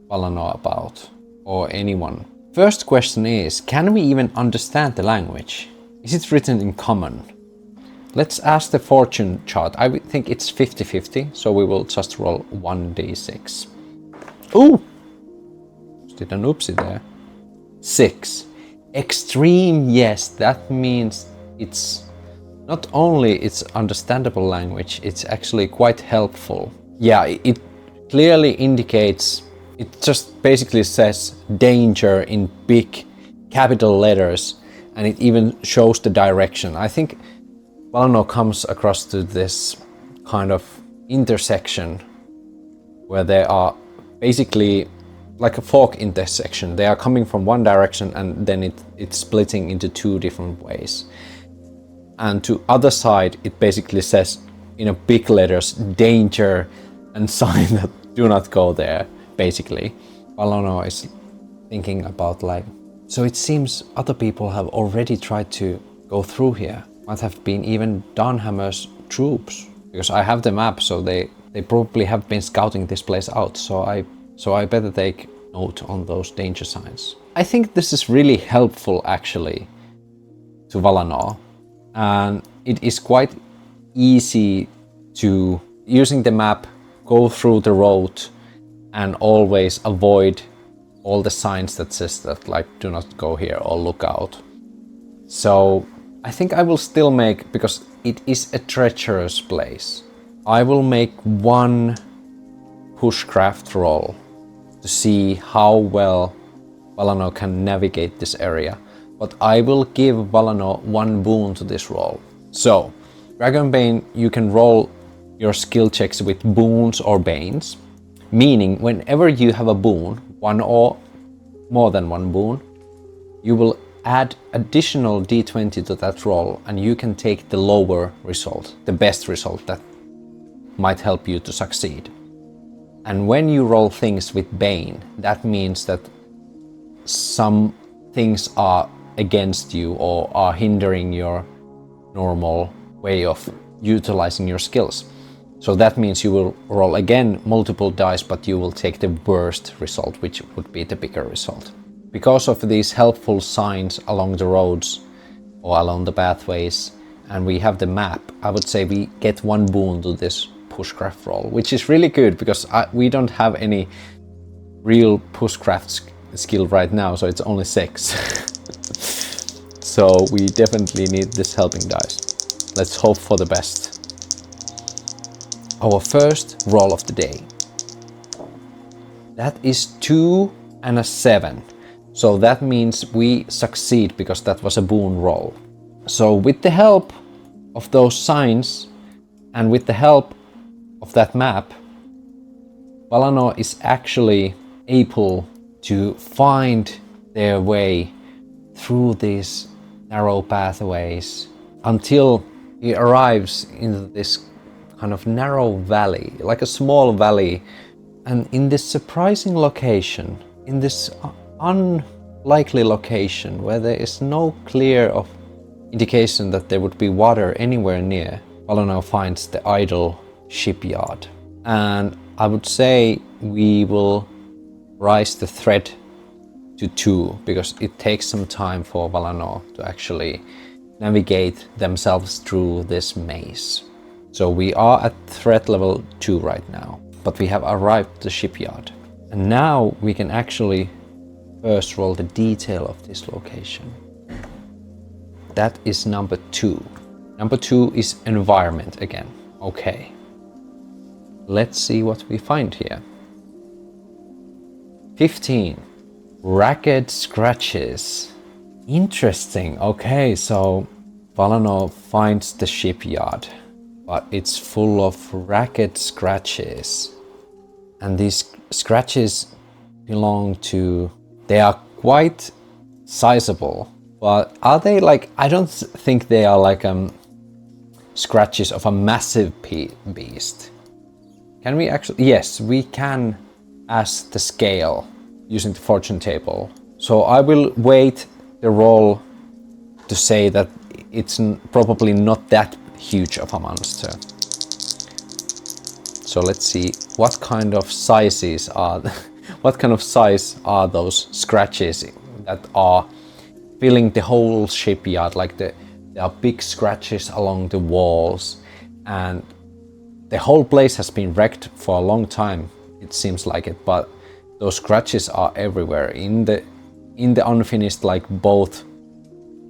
Valinor about, or anyone? First question is, can we even understand the language? Is it written in common? Let's ask the fortune chart. I would think it's 50-50, so we will just roll 1d6. Ooh! Did an oopsie there. 6. Extreme, yes, that means it's not only it's understandable language, it's actually quite helpful. Yeah, it clearly indicates, it just basically says danger in big capital letters, and it even shows the direction. I think Valinor comes across to this kind of intersection where there are basically like a fork intersection. They are coming from one direction and then it's splitting into two different ways. And to other side, it basically says in a big letters, danger, and sign that do not go there, basically. Valinor is thinking about like, so it seems other people have already tried to go through here. Might have been even Dawnhammer's troops, because I have the map, so they probably have been scouting this place out, so I better take note on those danger signs. I think this is really helpful actually to Valinor, and it is quite easy to, using the map, go through the road and always avoid all the signs that says that like do not go here or look out. So I think I will still make, because it is a treacherous place, I will make one pushcraft roll to see how well Valinor can navigate this area. But I will give Valinor one boon to this roll. So, Dragonbane, you can roll your skill checks with boons or banes, meaning whenever you have a boon, one or more than one boon, you will add additional d20 to that roll, and you can take the lower result, the best result that might help you to succeed. And when you roll things with Bane, that means that some things are against you or are hindering your normal way of utilizing your skills. So that means you will roll again multiple dice, but you will take the worst result, which would be the bigger result. Because of these helpful signs along the roads or along the pathways, and we have the map, I would say we get one boon to this pushcraft roll, which is really good because we don't have any real pushcraft skill right now, so it's only 6. So we definitely need this helping dice. Let's hope for the best. Our first roll of the day. That is 2 and a 7. So that means we succeed because that was a boon roll. So with the help of those signs and with the help of that map, Valanor is actually able to find their way through these narrow pathways until he arrives in this kind of narrow valley, like a small valley, and in this surprising location, in this unlikely location where there is no clear of indication that there would be water anywhere near, Valanor finds the idle shipyard. And I would say we will rise the threat to 2 because it takes some time for Valanor to actually navigate themselves through this maze. So we are at threat level 2 right now, but we have arrived at the shipyard. And now we can actually first roll the detail of this location. That is number 2. Number 2 is environment again. Okay. Let's see what we find here. 15. Ragged scratches. Interesting. Okay, so Valanor finds the shipyard, but it's full of ragged scratches. And these scratches belong to... They are quite sizable, but are they like... I don't think they are like scratches of a massive beast. Can we actually... Yes, we can as the scale using the fortune table. So I will wait the roll to say that it's probably not that huge of a monster. So let's see what kind of sizes are what kind of size are those scratches that are filling the whole shipyard. Like there are big scratches along the walls, and the whole place has been wrecked for a long time, it seems like it, but those scratches are everywhere in the unfinished, like both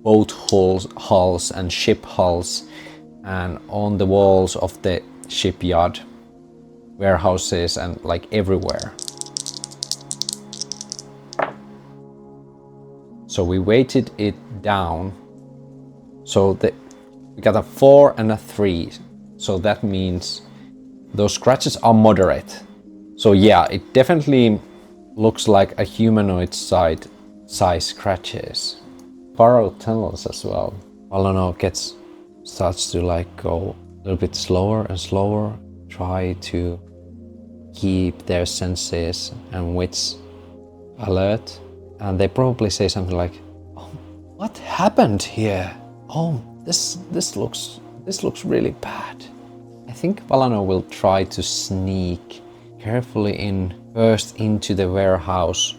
boat hulls and ship hulls, and on the walls of the shipyard, warehouses, and like everywhere. So we weighted it down. So we got a 4 and a 3. So that means those scratches are moderate. So yeah, it definitely looks like a humanoid size scratches. Borrowed tunnels as well. Valanor starts to like go a little bit slower and slower, try to keep their senses and wits alert. And they probably say something like, "Oh, what happened here? Oh, this looks really bad." I think Valanor will try to sneak carefully first into the warehouse,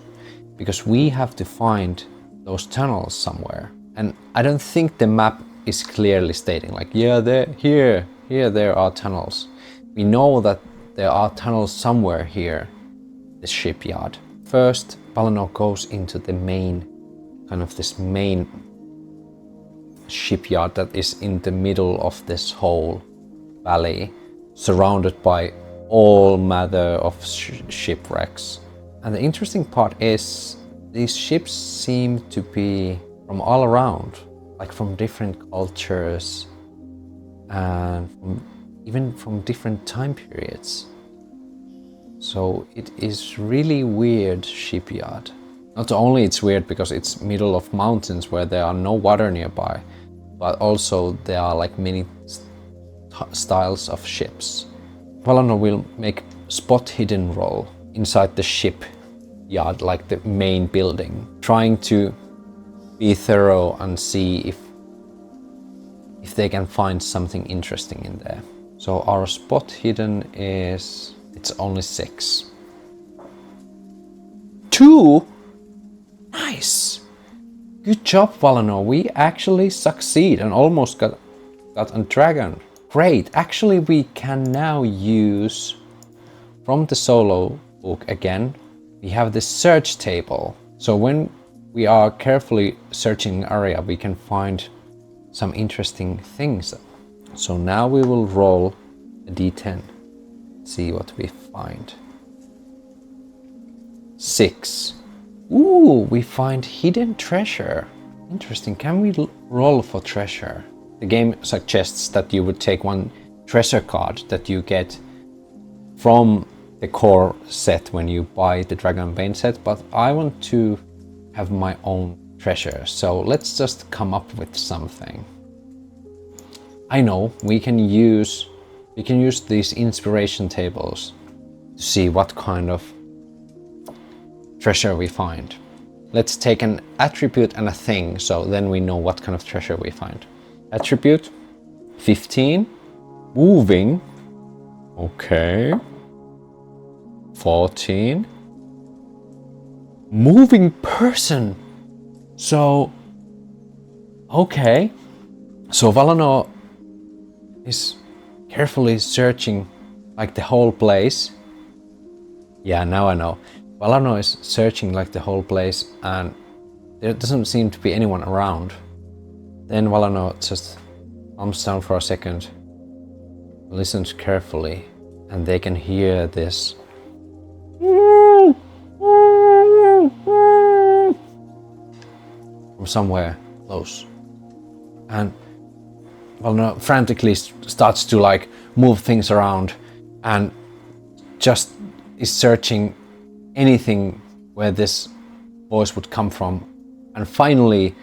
because we have to find those tunnels somewhere. And I don't think the map is clearly stating like, yeah, there are tunnels. We know that there are tunnels somewhere here, the shipyard. First, Valanor goes into the main shipyard that is in the middle of this whole valley, surrounded by all manner of shipwrecks. And the interesting part is these ships seem to be from all around, like from different cultures and even from different time periods. So it is really weird shipyard. Not only it's weird because it's middle of mountains where there are no water nearby, but also there are like many styles of ships. Valanor will make spot hidden roll inside the shipyard, like the main building, trying to be thorough and see if they can find something interesting in there. So our spot hidden it's only 6. 2? Nice! Good job, Valanor. We actually succeed and almost got a dragon. Great. Actually, we can now use from the solo book again. We have the search table. So when we are carefully searching an area, we can find some interesting things. So now we will roll a d10. See what we find. 6. Ooh, we find hidden treasure. Interesting. Can we roll for treasure? The game suggests that you would take one treasure card that you get from the core set when you buy the Dragonbane set, but I want to have my own treasure, so let's just come up with something. I know we can use these inspiration tables to see what kind of treasure we find. Let's take an attribute and a thing, so then we know what kind of treasure we find. Attribute 15, moving, okay, 14, moving person. So, okay, so Valano is carefully searching like the whole place. Yeah, now I know. Valano is searching like the whole place and there doesn't seem to be anyone around. Then Valano just calms down for a second, listens carefully, and they can hear this from somewhere close. And Valano frantically starts to like move things around and just is searching anything where this voice would come from. And finally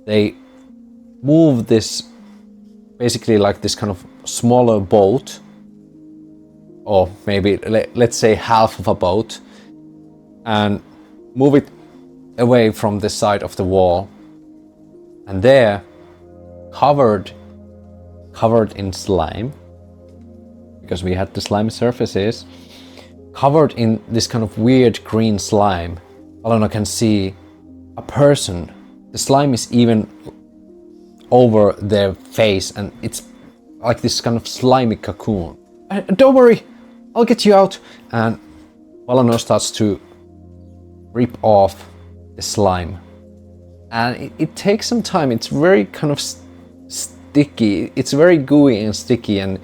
they move this, basically like this kind of smaller boat, or maybe let's say half of a boat, and move it away from the side of the wall. And there, covered in slime, because we had the slime surfaces, covered in this kind of weird green slime, Valano can see a person. The slime is even over their face and it's like this kind of slimy cocoon. Don't worry, I'll get you out. And Valano starts to rip off the slime. And it takes some time. It's very kind of sticky. It's very gooey and sticky and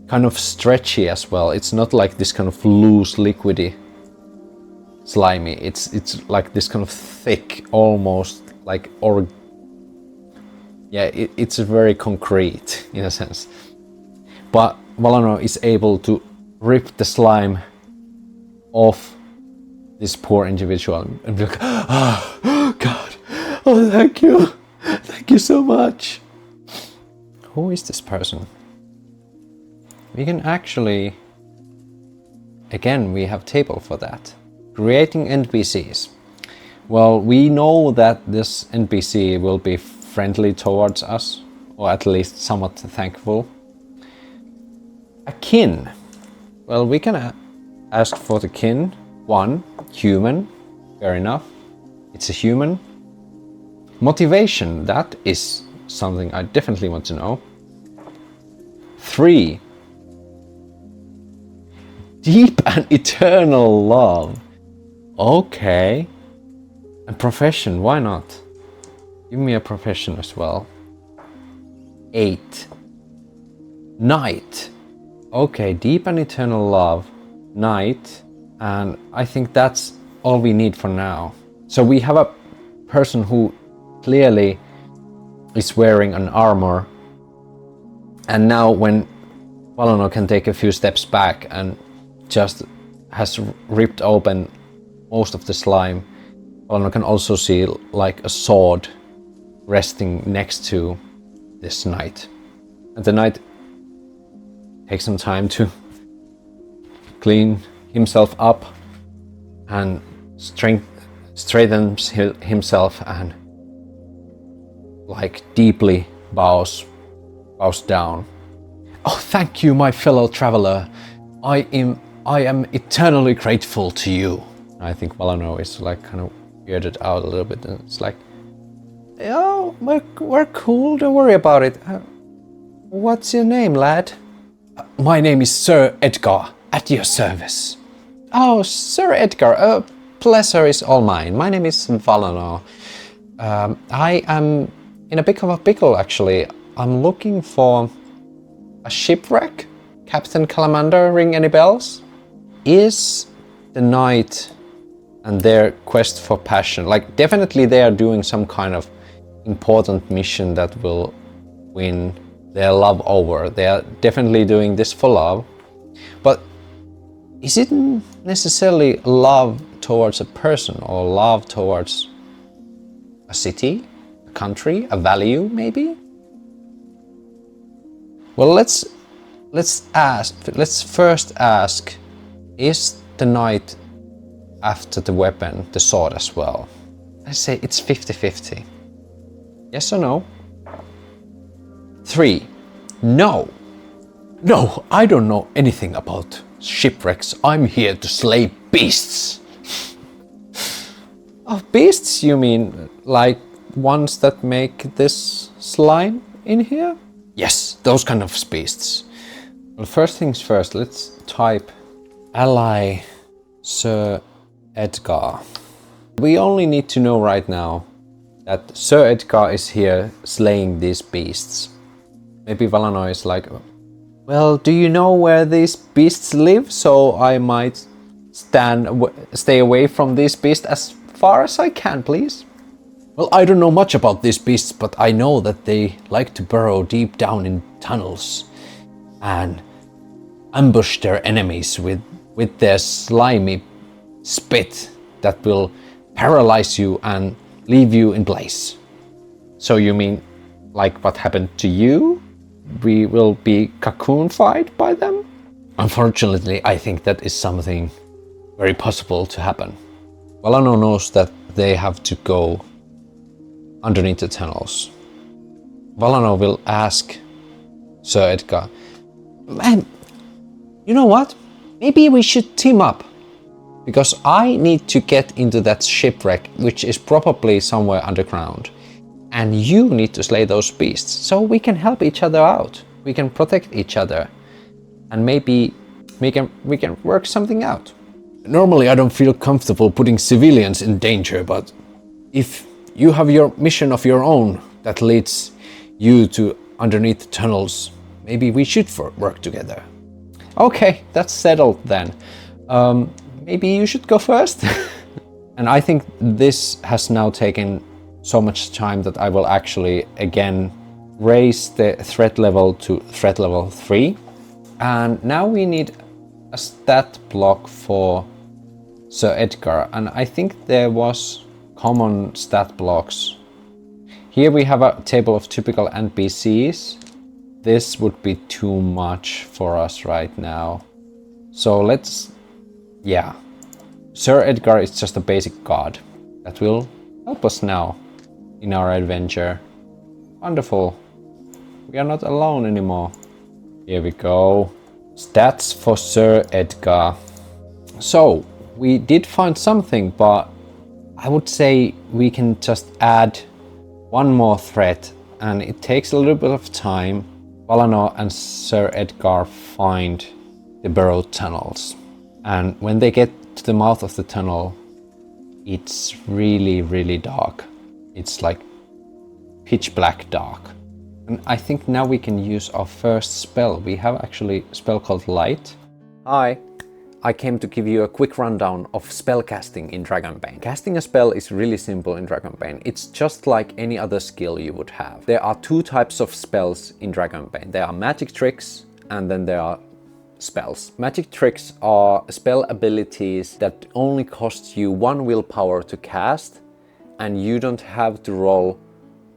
kind of stretchy as well. It's not like this kind of loose, liquidy, slimy. It's like this kind of thick, almost like it's very concrete in a sense. But Valano is able to rip the slime off this poor individual and be like, oh God, oh thank you so much. Who is this person? We can actually, again, we have table for that. Creating NPCs. Well, we know that this NPC will be friendly towards us, or at least somewhat thankful. A kin. Well, we can ask for the kin. 1, human. Fair enough. It's a human. Motivation. That is something I definitely want to know. 3. Deep and eternal love. Okay. And profession, why not? Give me a profession as well. 8. Knight. Okay, deep and eternal love. Knight. And I think that's all we need for now. So we have a person who clearly is wearing an armor. And now when Valano can take a few steps back and just has ripped open most of the slime, Valano can also see like a sword resting next to this knight. And the knight takes some time to clean himself up and straightens himself and like deeply bows down. Oh, thank you, my fellow traveler. I am eternally grateful to you. I think Valano is like kind of weirded out a little bit, and it's like, oh, we're cool, don't worry about it. What's your name, lad? My name is Sir Edgar, at your service. Oh, Sir Edgar, pleasure is all mine. My name is Valano. I am in a bit of a pickle, actually. I'm looking for a shipwreck. Captain Calamander, ring any bells? Is the knight and their quest for passion, like definitely they are doing some kind of important mission that will win their love over. They are definitely doing this for love, but is it necessarily love towards a person or love towards a city, a country, a value maybe? Well, let's first ask, is the knight after the weapon the sword as well? I say it's 50-50. Yes or no? 3. No. No, I don't know anything about shipwrecks. I'm here to slay beasts. Oh, beasts you mean like ones that make this slime in here? Yes, those kind of beasts. Well, first things first, let's type ally Sir Edgar. We only need to know right now that Sir Edgar is here slaying these beasts. Maybe Valano is like, well, do you know where these beasts live? So I might stay away from these beasts as far as I can, please. Well, I don't know much about these beasts, but I know that they like to burrow deep down in tunnels and ambush their enemies with their slimy spit that will paralyze you and leave you in place. So you mean like what happened to you? We will be cocoon-fied by them? Unfortunately, I think that is something very possible to happen. Valano knows that they have to go underneath the tunnels. Valano will ask Sir Edgar, man, you know what? Maybe we should team up. Because I need to get into that shipwreck, which is probably somewhere underground. And you need to slay those beasts, so we can help each other out. We can protect each other. And maybe we can work something out. Normally I don't feel comfortable putting civilians in danger, but if you have your mission of your own that leads you to underneath the tunnels, maybe we should work together. Okay, that's settled then. Maybe you should go first. And I think this has now taken so much time that I will actually again raise the threat level to threat level 3. And now we need a stat block for Sir Edgar. And I think there was common stat blocks. Here we have a table of typical NPCs. This would be too much for us right now. So yeah. Sir Edgar is just a basic god that will help us now in our adventure. Wonderful. We are not alone anymore. Here we go. Stats for Sir Edgar. So, we did find something, but I would say we can just add one more threat, and it takes a little bit of time. Valano and Sir Edgar find the burrowed tunnels. And when they get to the mouth of the tunnel, it's really, really dark. It's like pitch black dark. And I think now we can use our first spell. We have actually a spell called Light. Hi, I came to give you a quick rundown of spell casting in Dragonbane. Casting a spell is really simple in Dragonbane. It's just like any other skill you would have. There are two types of spells in Dragonbane. There are magic tricks and then there are spells. Magic tricks are spell abilities that only cost you 1 willpower to cast, and you don't have to roll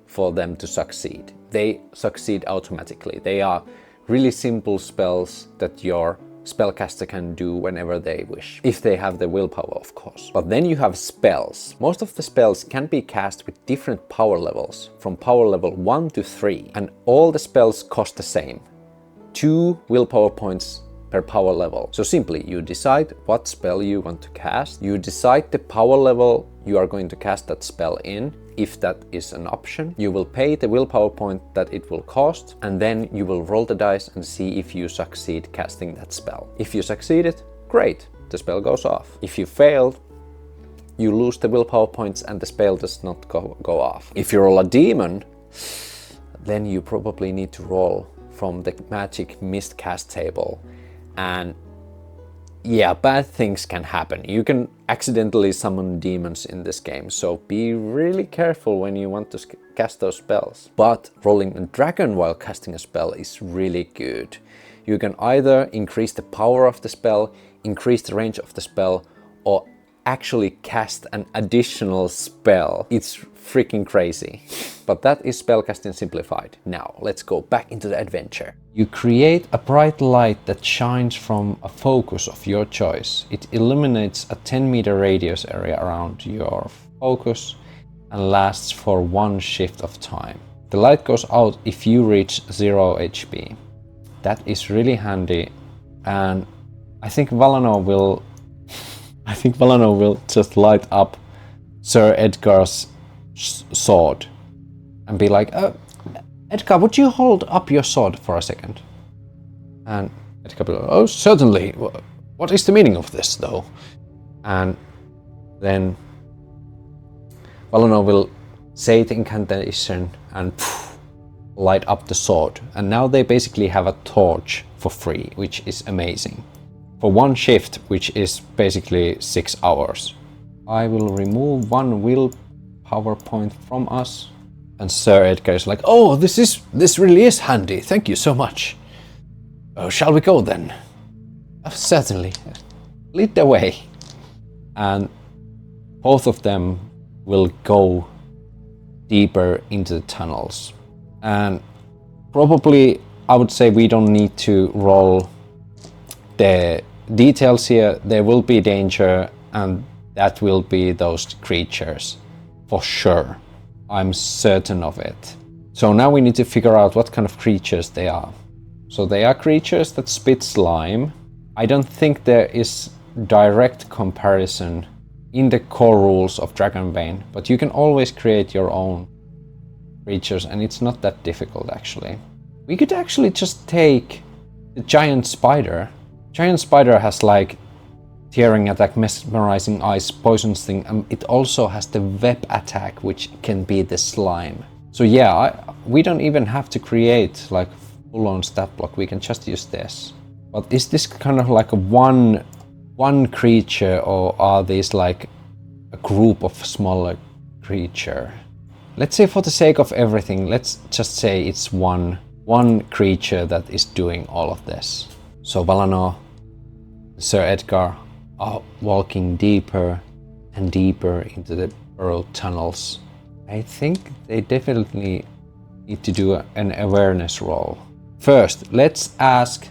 for them to succeed. They succeed automatically. They are really simple spells that your spellcaster can do whenever they wish, if they have the willpower, of course. But then you have spells. Most of the spells can be cast with different power levels, from power level 1 to 3, and all the spells cost the same. 2 willpower points per power level. So simply, you decide what spell you want to cast, you decide the power level you are going to cast that spell in, if that is an option. You will pay the willpower point that it will cost, and then you will roll the dice and see if you succeed casting that spell. If you succeeded, great, the spell goes off. If you failed, you lose the willpower points and the spell does not go off. If you roll a demon, then you probably need to roll from the magic miscast table, and yeah, bad things can happen. You can accidentally summon demons in this game, so be really careful when you want to cast those spells. But rolling a dragon while casting a spell is really good. You can either increase the power of the spell, increase the range of the spell, or actually cast an additional spell. It's freaking crazy. But that is spellcasting simplified. Now, let's go back into the adventure. You create a bright light that shines from a focus of your choice. It illuminates a 10-meter radius area around your focus and lasts for 1 shift of time. The light goes out if you reach 0 HP. That is really handy, and I think Valinor will just light up Sir Edgar's sword and be like, Edgar, would you hold up your sword for a second? And Edgar will be like, oh, certainly. What is the meaning of this, though? And then Valinor will say the incantation and light up the sword. And now they basically have a torch for free, which is amazing. For 1 shift, which is basically 6 hours. I will remove 1 willpower point from us. And Sir Edgar is like, oh, this really is handy. Thank you so much. Oh, shall we go then? Certainly. Lead the way. And both of them will go deeper into the tunnels. And probably I would say we don't need to roll the details here. There will be danger, and that will be those creatures for sure. I'm certain of it. So now we need to figure out what kind of creatures they are. So they are creatures that spit slime. I don't think there is direct comparison in the core rules of Dragonbane, but you can always create your own creatures, and it's not that difficult actually. We could actually just take the giant spider. Giant spider has like tearing attack, mesmerizing eyes, poison sting, and it also has the web attack, which can be the slime. So yeah, we don't even have to create like full-on stat block. We can just use this. But is this kind of like a one creature, or are these like a group of smaller creature? Let's say for the sake of everything, let's just say it's one creature that is doing all of this. So Valinor, Sir Edgar are walking deeper and deeper into the burrowed tunnels. I think they definitely need to do an awareness roll. First, let's ask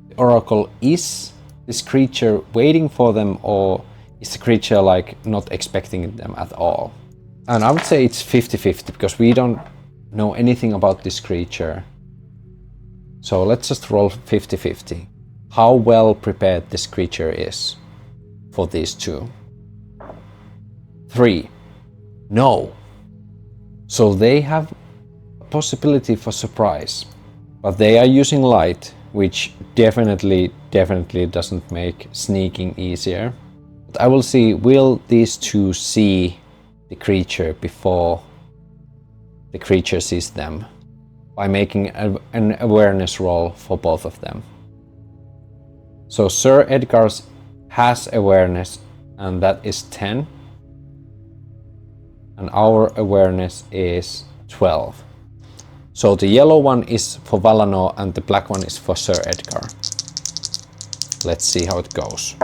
the Oracle, is this creature waiting for them, or is the creature like not expecting them at all? And I would say it's 50-50 because we don't know anything about this creature. So let's just roll 50-50. How well prepared this creature is for these two. 3. No. So they have a possibility for surprise, but they are using light, which definitely doesn't make sneaking easier. But I will see, will these two see the creature before the creature sees them, by making an awareness roll for both of them. So Sir Edgar's has awareness, and that is 10. And our awareness is 12. So the yellow one is for Valinor and the black one is for Sir Edgar. Let's see how it goes.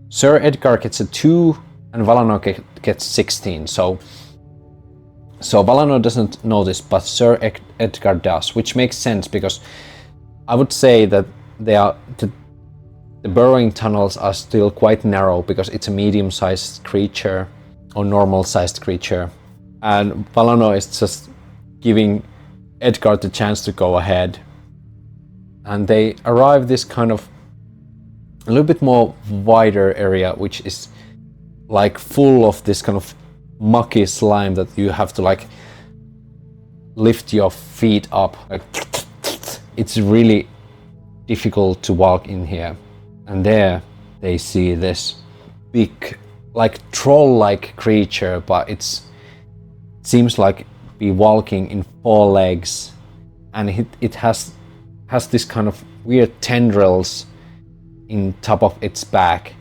Sir Edgar gets a 2 and Valinor gets 16. So Valinor doesn't know this, but Sir Edgar does, which makes sense because I would say that the burrowing tunnels are still quite narrow because it's a medium-sized creature or normal-sized creature. And Valinor is just giving Edgar the chance to go ahead. And they arrive this kind of a little bit more wider area, which is like full of this kind of mucky slime that you have to like lift your feet up. Like, it's really difficult to walk in here. And there they see this big, like troll-like creature, but it seems like be walking in 4 legs, and it has this kind of weird tendrils in top of its back,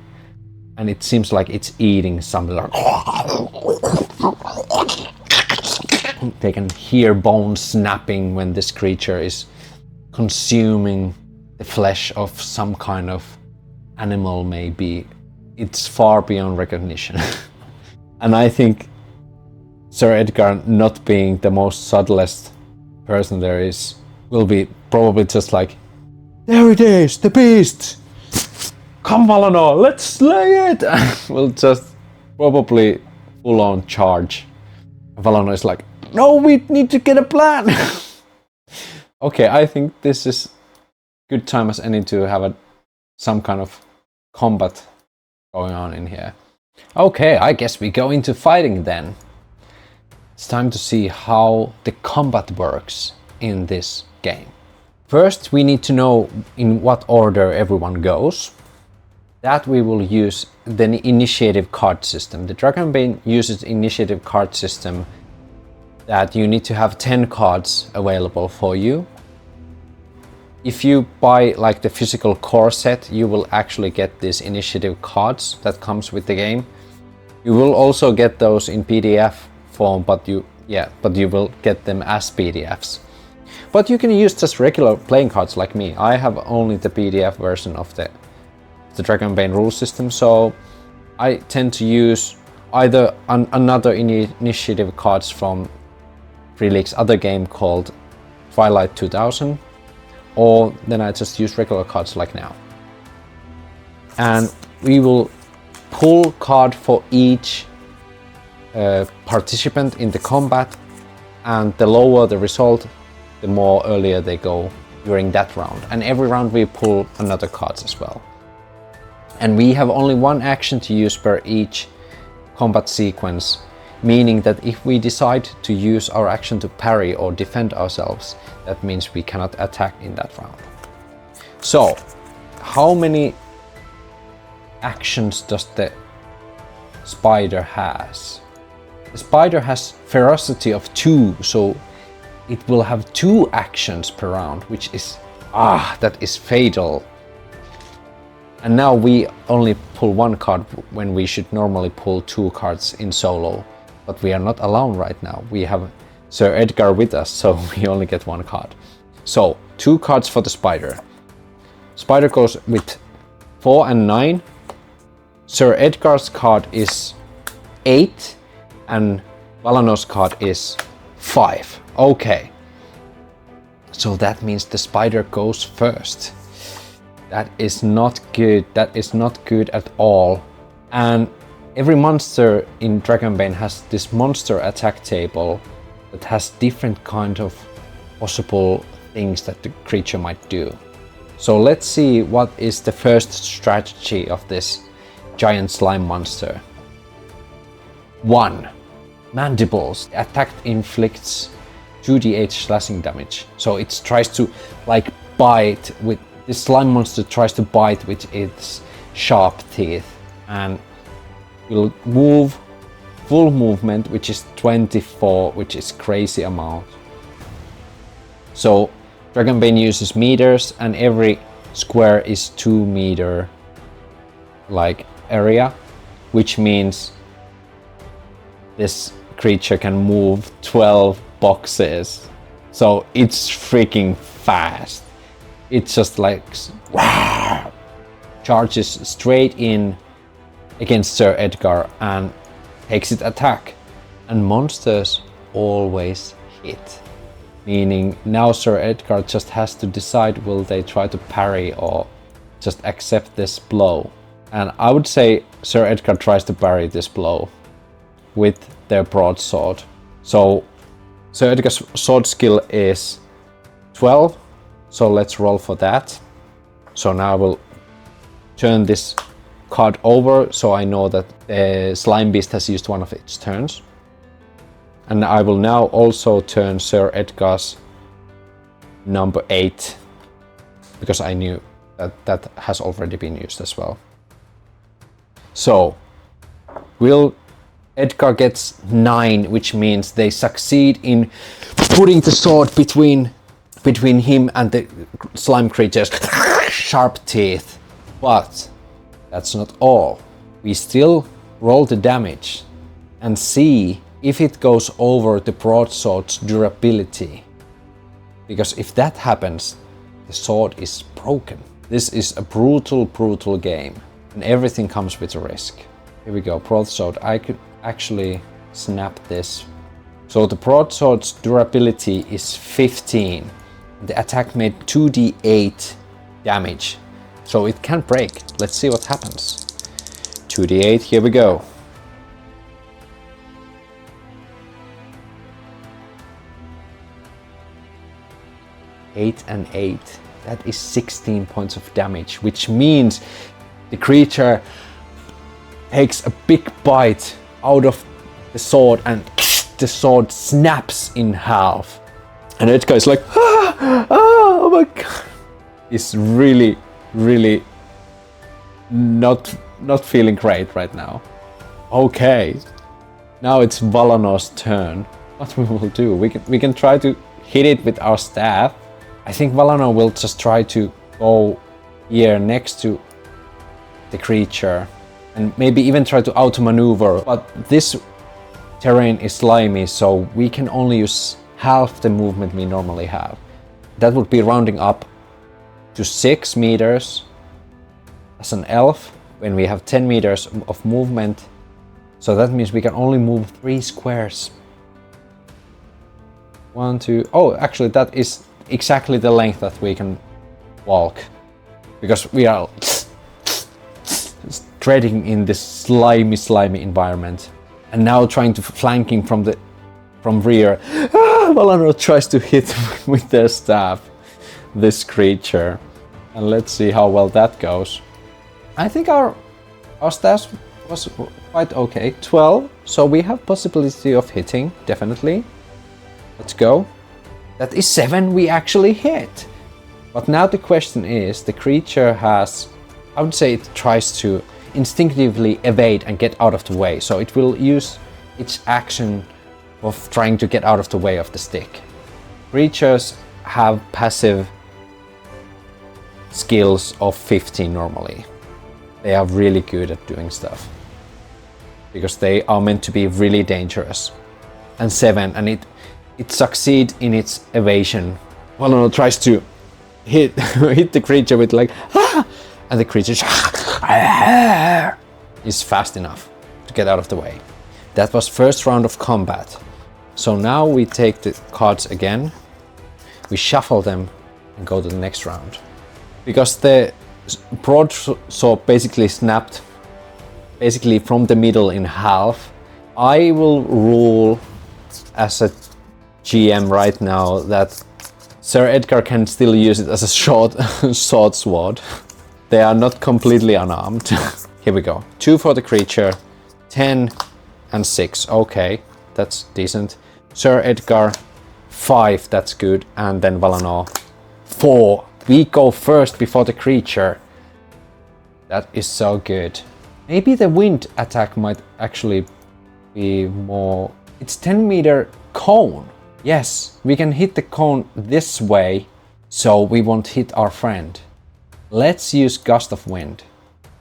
and it seems like it's eating something. Like they can hear bones snapping when this creature is consuming the flesh of some kind of animal, maybe. It's far beyond recognition. And I think Sir Edgar, not being the most subtlest person there is, will be probably just like, there it is, the beast! Come Valinor, let's slay it! We'll just probably full on charge. Valinor is like, no, we need to get a plan! Okay, I think this is good time as any to have some kind of combat going on in here. Okay, I guess we go into fighting then. It's time to see how the combat works in this game. First, we need to know in what order everyone goes. That we will use the initiative card system. The Dragonbane uses initiative card system that you need to have 10 cards available for you. If you buy like the physical core set, you will actually get these initiative cards that comes with the game. You will also get those in PDF form, but you will get them as PDFs. But you can use just regular playing cards like me. I have only the PDF version of the Dragonbane rule system, so I tend to use either another initiative cards from Freeleak's other game called Twilight 2000, or then I just use regular cards like now. And we will pull card for each participant in the combat, and the lower the result, the more earlier they go during that round. And every round we pull another cards as well. And we have only one action to use per each combat sequence, meaning that if we decide to use our action to parry or defend ourselves, that means we cannot attack in that round. So, how many actions does the spider has? The spider has ferocity of 2, so it will have 2 actions per round, which is, that is fatal. And now we only pull 1 card when we should normally pull 2 cards in solo. But we are not alone right now. We have Sir Edgar with us, so we only get 1 card. So, 2 cards for the spider. Spider goes with 4 and 9. Sir Edgar's card is 8, and Valinor's card is 5. Okay. So that means the spider goes first. That is not good. That is not good at all. And every monster in Dragonbane has this monster attack table that has different kind of possible things that the creature might do. So let's see what is the first strategy of this giant slime monster. 1. Mandibles. The attack inflicts 2d8 slashing damage. So it tries to like bite with this slime monster tries to bite with its sharp teeth, and will move full movement, which is 24, which is crazy amount. So Dragonbane uses meters, and every square is 2 meter like area, which means this creature can move 12 boxes. So it's freaking fast. It's just like charges straight in against Sir Edgar and takes its attack. And monsters always hit. Meaning now Sir Edgar just has to decide will they try to parry or just accept this blow. And I would say Sir Edgar tries to parry this blow with their broadsword. So Sir Edgar's sword skill is 12. So let's roll for that. So now I will turn this card over so I know that the slime beast has used one of its turns. And I will now also turn Sir Edgar's number 8, because I knew that that has already been used as well. So Edgar gets 9, which means they succeed in putting the sword between him and the slime creature's sharp teeth. But that's not all. We still roll the damage and see if it goes over the broadsword's durability. Because if that happens, the sword is broken. This is a brutal, brutal game, and everything comes with a risk. Here we go, broadsword. I could actually snap this. So the broadsword's durability is 15. The attack made 2d8 damage, so it can break. Let's see what happens. 2d8, here we go. 8 and 8. That is 16 points of damage, which means the creature takes a big bite out of the sword and the sword snaps in half. And Edgar is like, oh my god. He's really, really not feeling great right now. Okay, now it's Valanor's turn. What we will do? We can try to hit it with our staff. I think Valanor will just try to go here next to the creature and maybe even try to outmaneuver. But this terrain is slimy, so we can only use half the movement we normally have. That would be rounding up to 6 meters as an elf when we have 10 meters of movement. So that means we can only move 3 squares. 1, 2, oh, actually that is exactly the length that we can walk, because we are treading in this slimy environment. And now trying to flanking from rear, Valanor tries to hit with their staff this creature, and let's see how well that goes. I think our stats was quite okay. 12, so we have possibility of hitting, definitely. Let's go. That is 7, we actually hit. But now the question is, the creature has, I would say it tries to instinctively evade and get out of the way. So it will use its action of trying to get out of the way of the stick. Creatures have passive skills of 15 normally. They are really good at doing stuff, because they are meant to be really dangerous. And 7, and it succeeds in its evasion. Valanor tries to hit the creature with like, and the creature is fast enough to get out of the way. That was first round of combat. So now we take the cards again, we shuffle them and go to the next round. Because the broadsword basically snapped from the middle in half, I will rule as a GM right now that Sir Edgar can still use it as a short sword. They are not completely unarmed. Here we go. 2 for the creature, 10 and 6. Okay, that's decent. Sir Edgar, 5, that's good. And then Valanor, 4. We go first before the creature. That is so good. Maybe the wind attack might actually be more... It's 10 meter cone. Yes, we can hit the cone this way, so we won't hit our friend. Let's use Gust of Wind.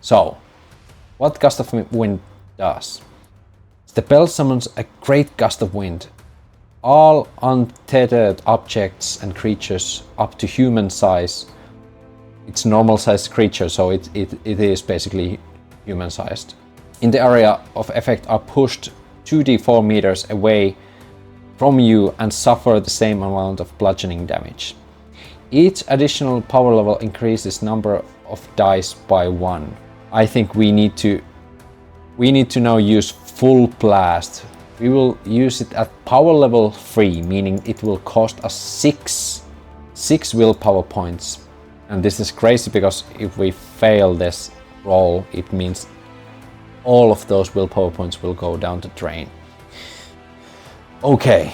So, what Gust of Wind does? The spell summons a great gust of wind. All untethered objects and creatures up to human size. It's normal sized creature, so it is basically human sized. In the area of effect are pushed 2d4 meters away from you and suffer the same amount of bludgeoning damage. Each additional power level increases number of dice by 1. I think we need to now use full blast. We will use it at power level 3, meaning it will cost us 6 willpower points. And this is crazy, because if we fail this roll, it means all of those willpower points will go down the drain. Okay,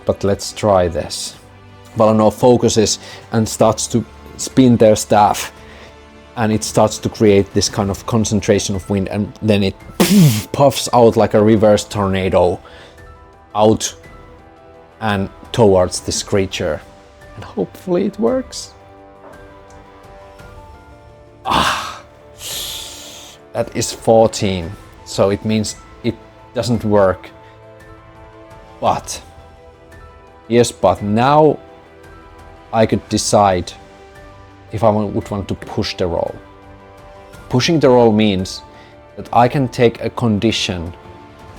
but let's try this. Valanor focuses and starts to spin their staff, and it starts to create this kind of concentration of wind, and then it puffs out like a reverse tornado out and towards this creature, and hopefully it works. That is 14. So it means it doesn't work. But, yes, but now I could decide if I would want to push the roll. Pushing the roll means that I can take a condition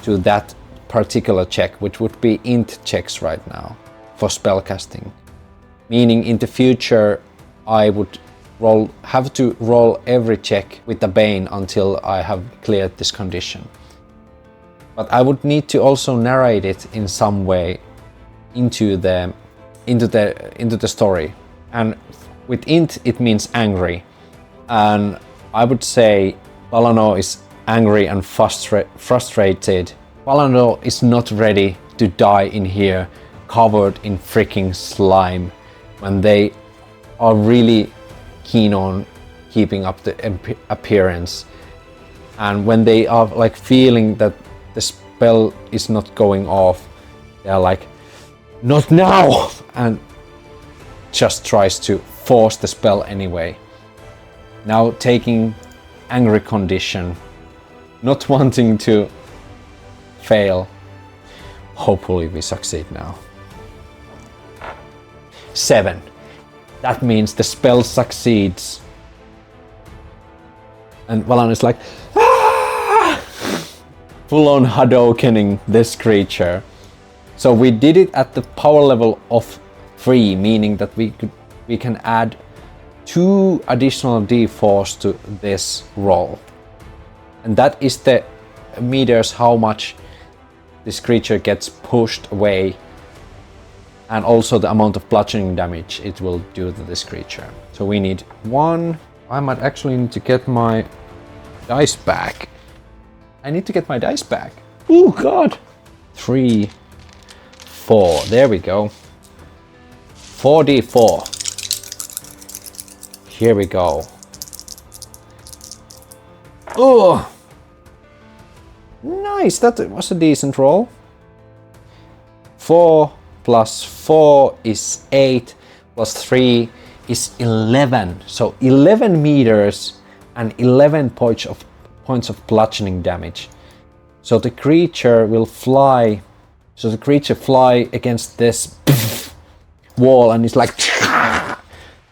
to that particular check, which would be int checks right now for spellcasting. Meaning in the future I would have to roll every check with the Bane until I have cleared this condition. But I would need to also narrate it in some way into the story. And with int it means angry. And I would say Balano is angry and frustrated. Balano is not ready to die in here covered in freaking slime when they are really keen on keeping up the appearance. And when they are like feeling that the spell is not going off, they're like, not now! And just tries to force the spell anyway. Now taking angry condition, not wanting to fail. Hopefully we succeed now. 7. That means the spell succeeds. And Valan is like, ah! Full on Hadoukening this creature. So we did it at the power level of 3, meaning that we can add 2 additional d4s to this roll. And that is the meters how much this creature gets pushed away, and also the amount of bludgeoning damage it will do to this creature. So we need 1. I might actually need to get my dice back. I need to get my dice back. Oh god! 3, 4. There we go. 4d4. Here we go. Oh! Nice, that was a decent roll. 4 plus 4 is 8, plus 3 is 11. So 11 meters and 11 points of bludgeoning damage. So the creature will fly. So the creature fly against this wall and is like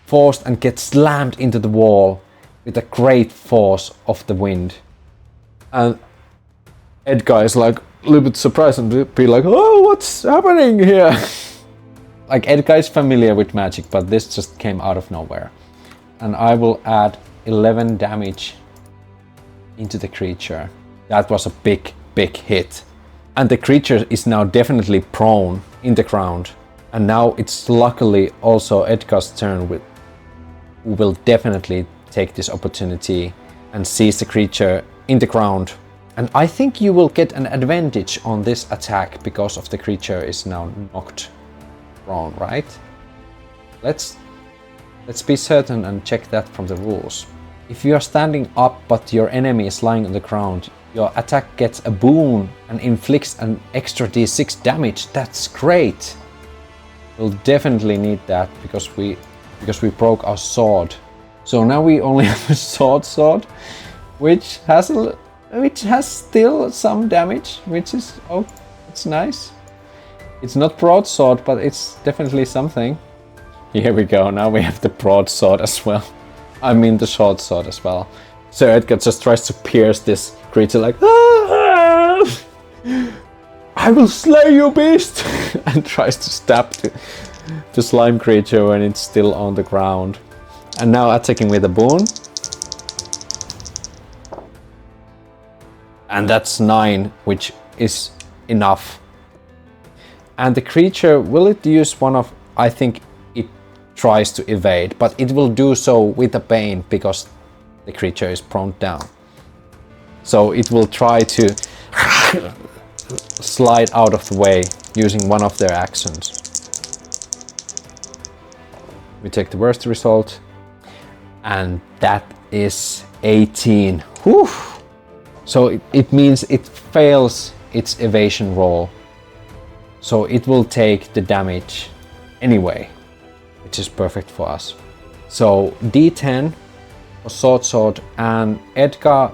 forced and gets slammed into the wall with a great force of the wind. And Edgar is like a little bit surprised and be like, oh, what's happening here? Like Edgar is familiar with magic, but this just came out of nowhere. And I will add 11 damage into the creature. That was a big hit. And the creature is now definitely prone in the ground. And now it's luckily also Edgar's turn, who will definitely take this opportunity and seize the creature in the ground. And I think you will get an advantage on this attack because of the creature is now knocked prone, right? Let's be certain and check that from the rules. If you are standing up but your enemy is lying on the ground, your attack gets a boon and inflicts an extra d6 damage. That's great! We'll definitely need that because we broke our sword. So now we only have a sword, which has still some damage, which is, oh, it's nice. It's not broadsword, but it's definitely something. Here we go, now we have the broadsword as well. I mean the short sword as well. So Edgar just tries to pierce this creature like, ah! I will slay you, beast! And tries to stab the slime creature when it's still on the ground. And now attacking with a boon. And that's 9, which is enough. And the creature, will it use one of, I think it tries to evade, but it will do so with a Bane because the creature is prone down. So it will try to slide out of the way using one of their actions. We take the worst result, and that is 18. Whew. So it means it fails its evasion roll. So it will take the damage anyway, which is perfect for us. So D10 for sword, and Edgar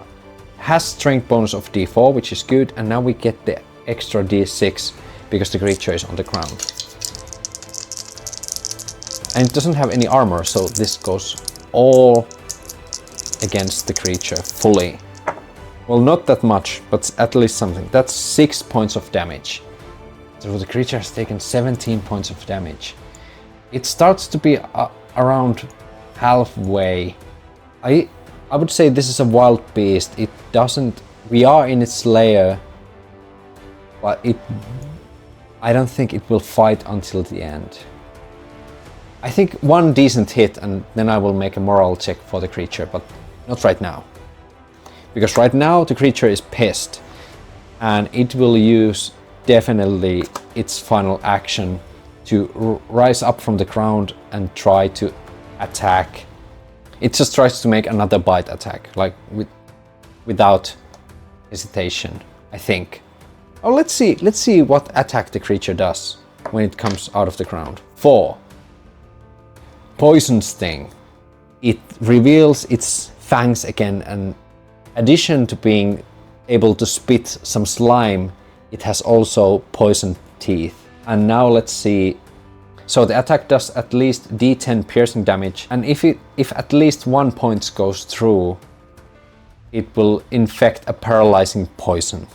has strength bonus of d4, which is good, and now we get the extra d6 because the creature is on the ground. And it doesn't have any armor, so this goes all against the creature fully. Well, not that much, but at least something. That's 6 points of damage. So the creature has taken 17 points of damage. It starts to be around halfway. I would say this is a wild beast. It doesn't... We are in its lair, but I don't think it will fight until the end. I think one decent hit and then I will make a moral check for the creature, but not right now. Because right now the creature is pissed and it will use definitely its final action to rise up from the ground and try to attack. It just tries to make another bite attack, like without hesitation, I think. Oh, let's see what attack the creature does when it comes out of the ground. 4. Poison Sting. It reveals its fangs again, and in addition to being able to spit some slime, it has also poison teeth. And now let's see. So the attack does at least d10 piercing damage, and if at least 1 point goes through, it will infect a paralyzing poison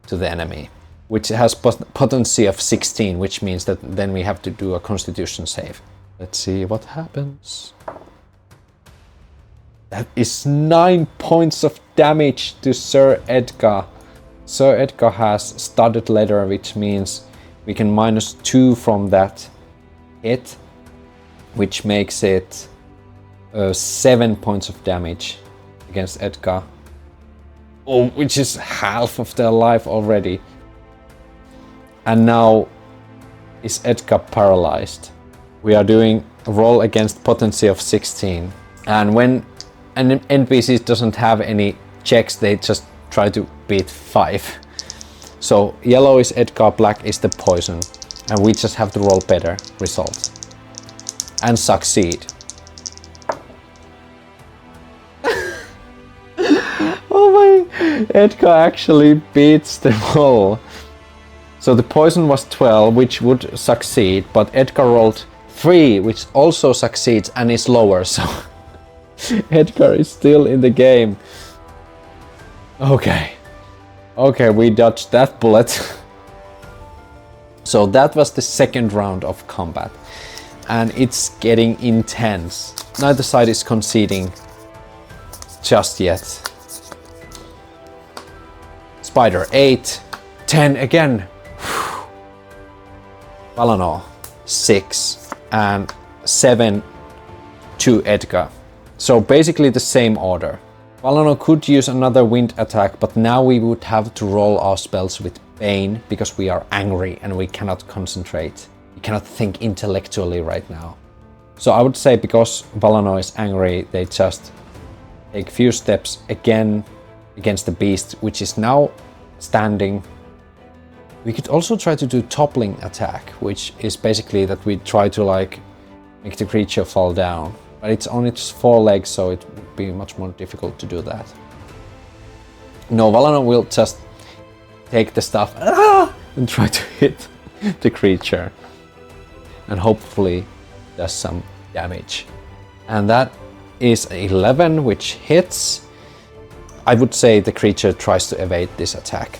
to the enemy, which has potency of 16, which means that then we have to do a constitution save. Let's see what happens. That is 9 points of damage to Sir Edgar. Sir Edgar has studded leather, which means we can -2 from that hit, which makes it 7 points of damage against Edgar. Oh, which is half of their life already. And now is Edgar paralyzed. We are doing a roll against potency of 16. And when an NPC doesn't have any checks, they just try to beat 5. So yellow is Edgar, black is the poison. And we just have to roll better results. And succeed. Oh my... Edgar actually beats them all. So the poison was 12, which would succeed, but Edgar rolled 3, which also succeeds and is lower, so Edgar is still in the game. Okay, we dodged that bullet. So that was the second round of combat, and it's getting intense. Neither side is conceding just yet. Spider 8, 10 again. Valanor 6 and 7 to Edgar. So basically the same order. Valanor could use another wind attack, but now we would have to roll our spells with Bane because we are angry and we cannot concentrate. We cannot think intellectually right now. So I would say because Valanor is angry, they just take a few steps again against the beast, which is now standing. We could also try to do toppling attack, which is basically that we try to like make the creature fall down. But it's only just 4 legs, so it would be much more difficult to do that. No, Valanor will just take the stuff and try to hit the creature. And hopefully does some damage. And that is 11, which hits. I would say the creature tries to evade this attack.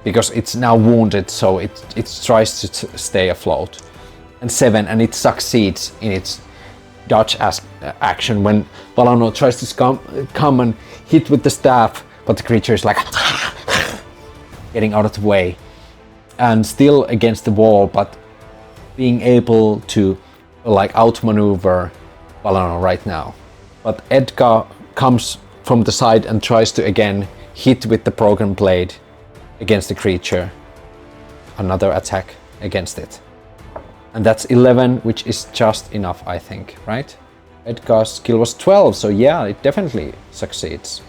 Because it's now wounded, so it tries to stay afloat. And 7, and it succeeds in its dodge action when Valanor tries to come and hit with the staff, but the creature is like getting out of the way. And still against the wall, but being able to like outmaneuver Valanor right now. But Edgar comes from the side and tries to again hit with the broken blade against the creature. Another attack against it. And that's 11, which is just enough, I think, right? Edgar's skill was 12, so yeah, it definitely succeeds.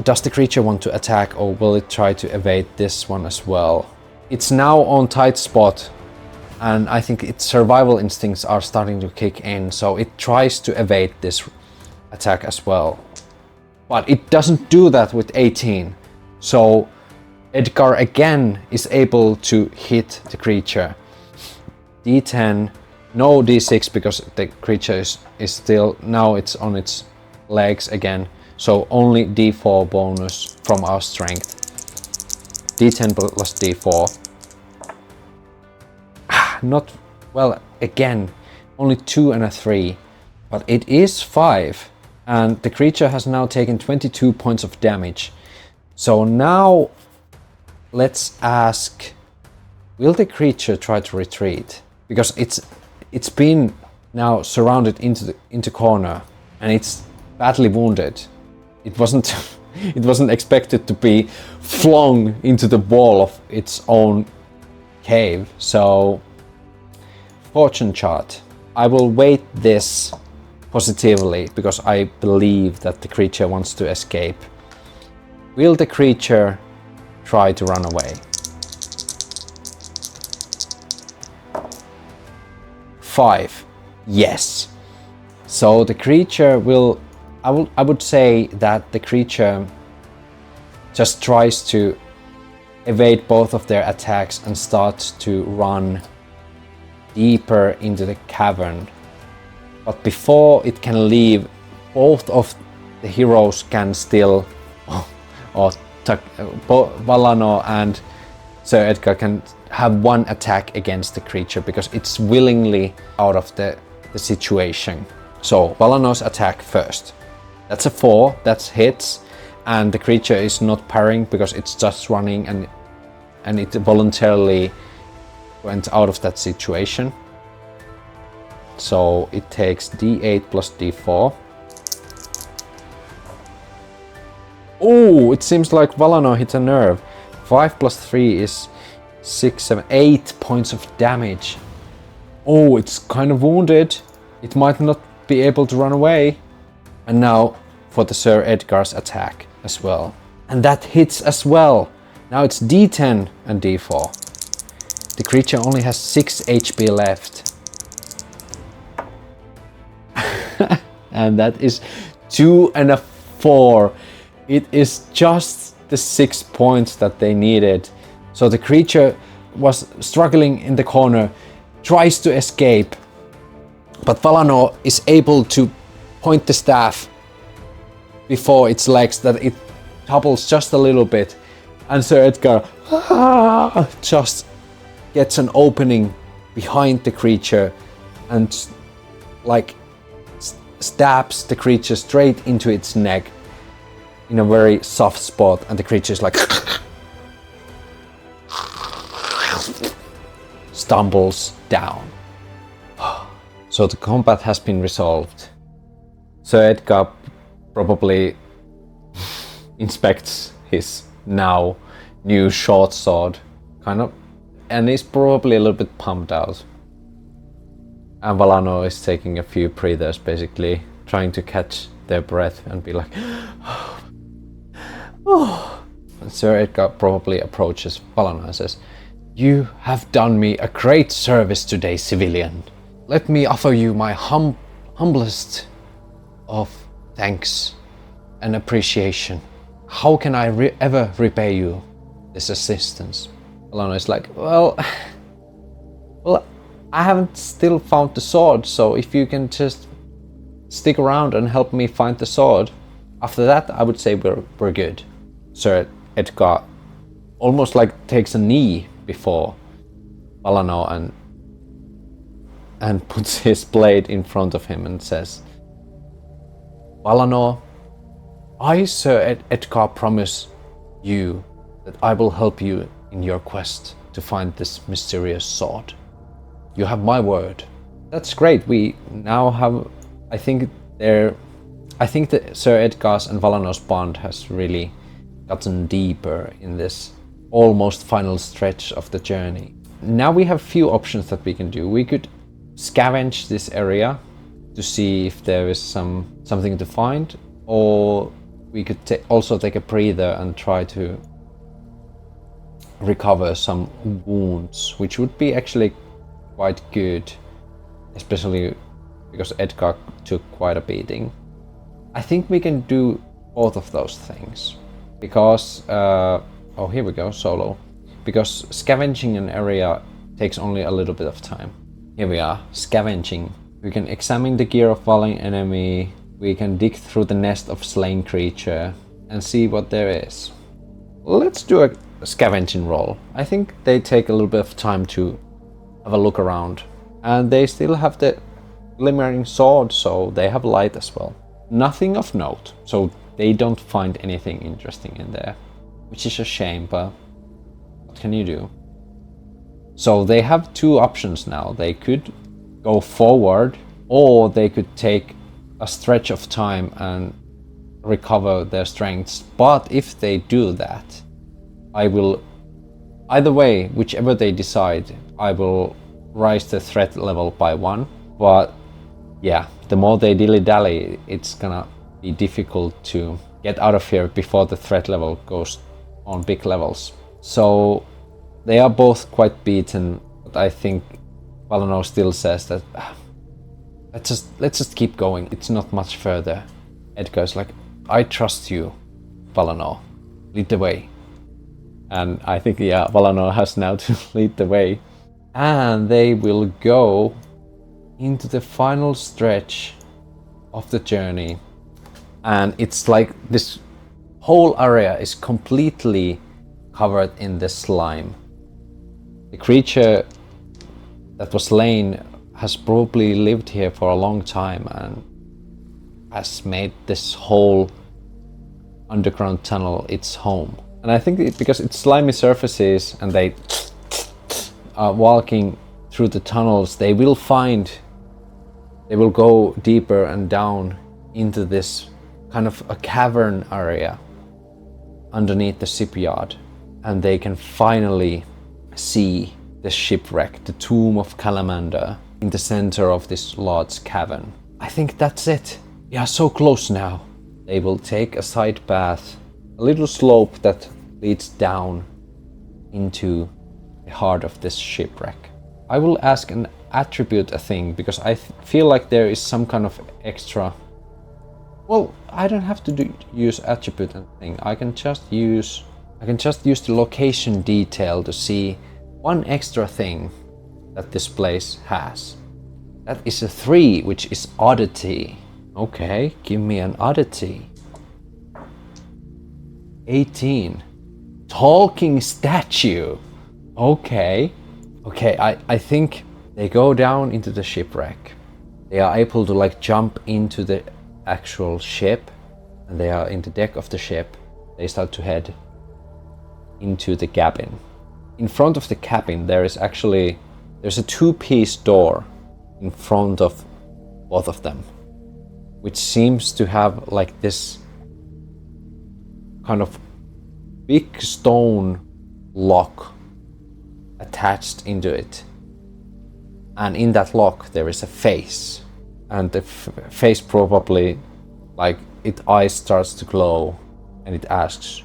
Does the creature want to attack, or will it try to evade this one as well? It's now on tight spot, and I think its survival instincts are starting to kick in, so it tries to evade this attack as well. but it doesn't do that with 18. So Edgar again is able to hit the creature. D10, no D6 because the creature is still, now it's on its legs again. So only D4 bonus from our strength. D10 plus D4. Not, well, again, only 2 and a 3. But it is 5. And the creature has now taken 22 points of damage. So now let's ask, will the creature try to retreat? Because it's been now surrounded into corner and it's badly wounded. It wasn't it wasn't expected to be flung into the wall of its own cave. So fortune chart. I will weight this positively because I believe that the creature wants to escape. Will the creature try to run away? 5. Yes. So the creature will, I would say that the creature just tries to evade both of their attacks and starts to run deeper into the cavern. But before it can leave, both of the heroes can still, Valano and Sir Edgar can have one attack against the creature because it's willingly out of the situation. So Valano's attack first. That's a 4, that's hits, and the creature is not parrying because it's just running and it voluntarily went out of that situation. So it takes D8 plus D4. Oh, it seems like Valano hit a nerve. 5 plus 3 is 6, 7, 8 points of damage. Oh, it's kind of wounded. It might not be able to run away. And now for the Sir Edgar's attack as well. And that hits as well. Now it's D10 and D4. The creature only has 6 HP left. And that is 2 and a 4. It is just the 6 points that they needed. So the creature was struggling in the corner, tries to escape, but Valano is able to point the staff before its legs that it topples just a little bit, and Sir Edgar just gets an opening behind the creature and like stabs the creature straight into its neck in a very soft spot, and the creature is like stumbles down. So the combat has been resolved. Sir Edgar probably inspects his now new short sword, kind of, and is probably a little bit pumped out. And Valano is taking a few breathers, basically trying to catch their breath and be like, oh. And Sir Edgar probably approaches Valano and says, "You have done me a great service today, civilian. Let me offer you my humblest of thanks and appreciation. How can I ever repay you this assistance?" Valano is like, well, I haven't still found the sword, so if you can just stick around and help me find the sword, after that I would say we're good. Sir Edgar almost like takes a knee before Valano and puts his blade in front of him and says, "Valano, I, Sir Edgar, promise you that I will help you in your quest to find this mysterious sword. You have my word." That's great. We now have, I think that Sir Edgar's and Valano's bond has really gotten deeper in this almost final stretch of the journey. Now we have few options that we can do. We could scavenge this area to see if there is something to find, or we could also take a breather and try to recover some wounds, which would be actually quite good, especially because Edgar took quite a beating. I think we can do both of those things. Because, oh, here we go, solo. Because scavenging an area takes only a little bit of time. Here we are, scavenging. We can examine the gear of fallen enemy. We can dig through the nest of slain creature and see what there is. Let's do a scavenging roll. I think they take a little bit of time to have a look around. And they still have the glimmering sword, so they have light as well. Nothing of note, so they don't find anything interesting in there. Which is a shame, but what can you do? So they have two options now. They could go forward, or they could take a stretch of time and recover their strengths. But if they do that, I will, either way, whichever they decide, I will rise the threat level by 1. But yeah, the more they dilly-dally, it's gonna be difficult to get out of here before the threat level goes on big levels. So they are both quite beaten, but I think Valano still says that let's just keep going. It's not much further. Edgar's like, I trust you, Valano. Lead the way. And I think, yeah, Valano has now to lead the way. And they will go into the final stretch of the journey. And it's like this whole area is completely covered in the slime. The creature that was slain has probably lived here for a long time and has made this whole underground tunnel its home. And I think because it's slimy surfaces and they are walking through the tunnels, they will go deeper and down into this kind of a cavern area underneath the shipyard, and they can finally see the shipwreck, the tomb of Calamander, in the center of this large cavern. I think that's it. We are so close now. They will take a side path, a little slope that leads down into the heart of this shipwreck. I will ask an attribute a thing because I feel like there is some kind of extra. Well, I don't have to use attribute and thing. I can just use the location detail to see one extra thing that this place has. That is a 3, which is oddity. Okay, give me an oddity. 18. Talking statue. Okay, I think they go down into the shipwreck. They are able to like jump into the actual ship, and they are in the deck of the ship. They start to head into the cabin. In front of the cabin there's a 2-piece door in front of both of them, which seems to have like this kind of big stone lock attached into it. And in that lock there is a face, and the face probably, like, its eyes starts to glow, and it asks,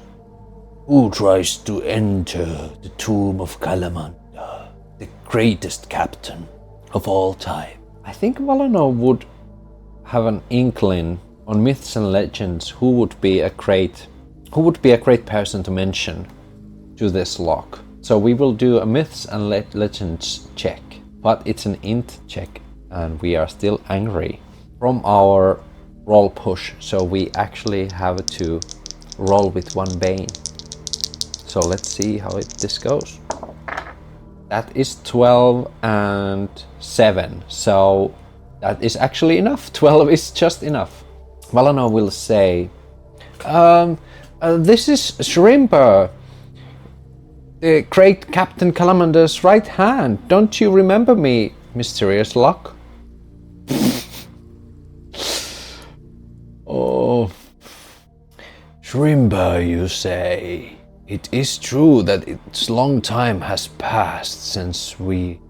"Who tries to enter the tomb of Calamander, the greatest captain of all time?" I think Valano would have an inkling on myths and legends who would be a great person to mention to this lock. So we will do a myths and legends check, but it's an int check, and we are still angry from our roll push, so we actually have to roll with 1 bane. So let's see how this goes. That is 12 and 7, so that is actually enough. 12 is just enough. Valano will say, this is Shrimper, the great Captain Calamander's right hand. Don't you remember me, mysterious lock? Oh, Shrimper, you say? It is true that it's long time has passed since we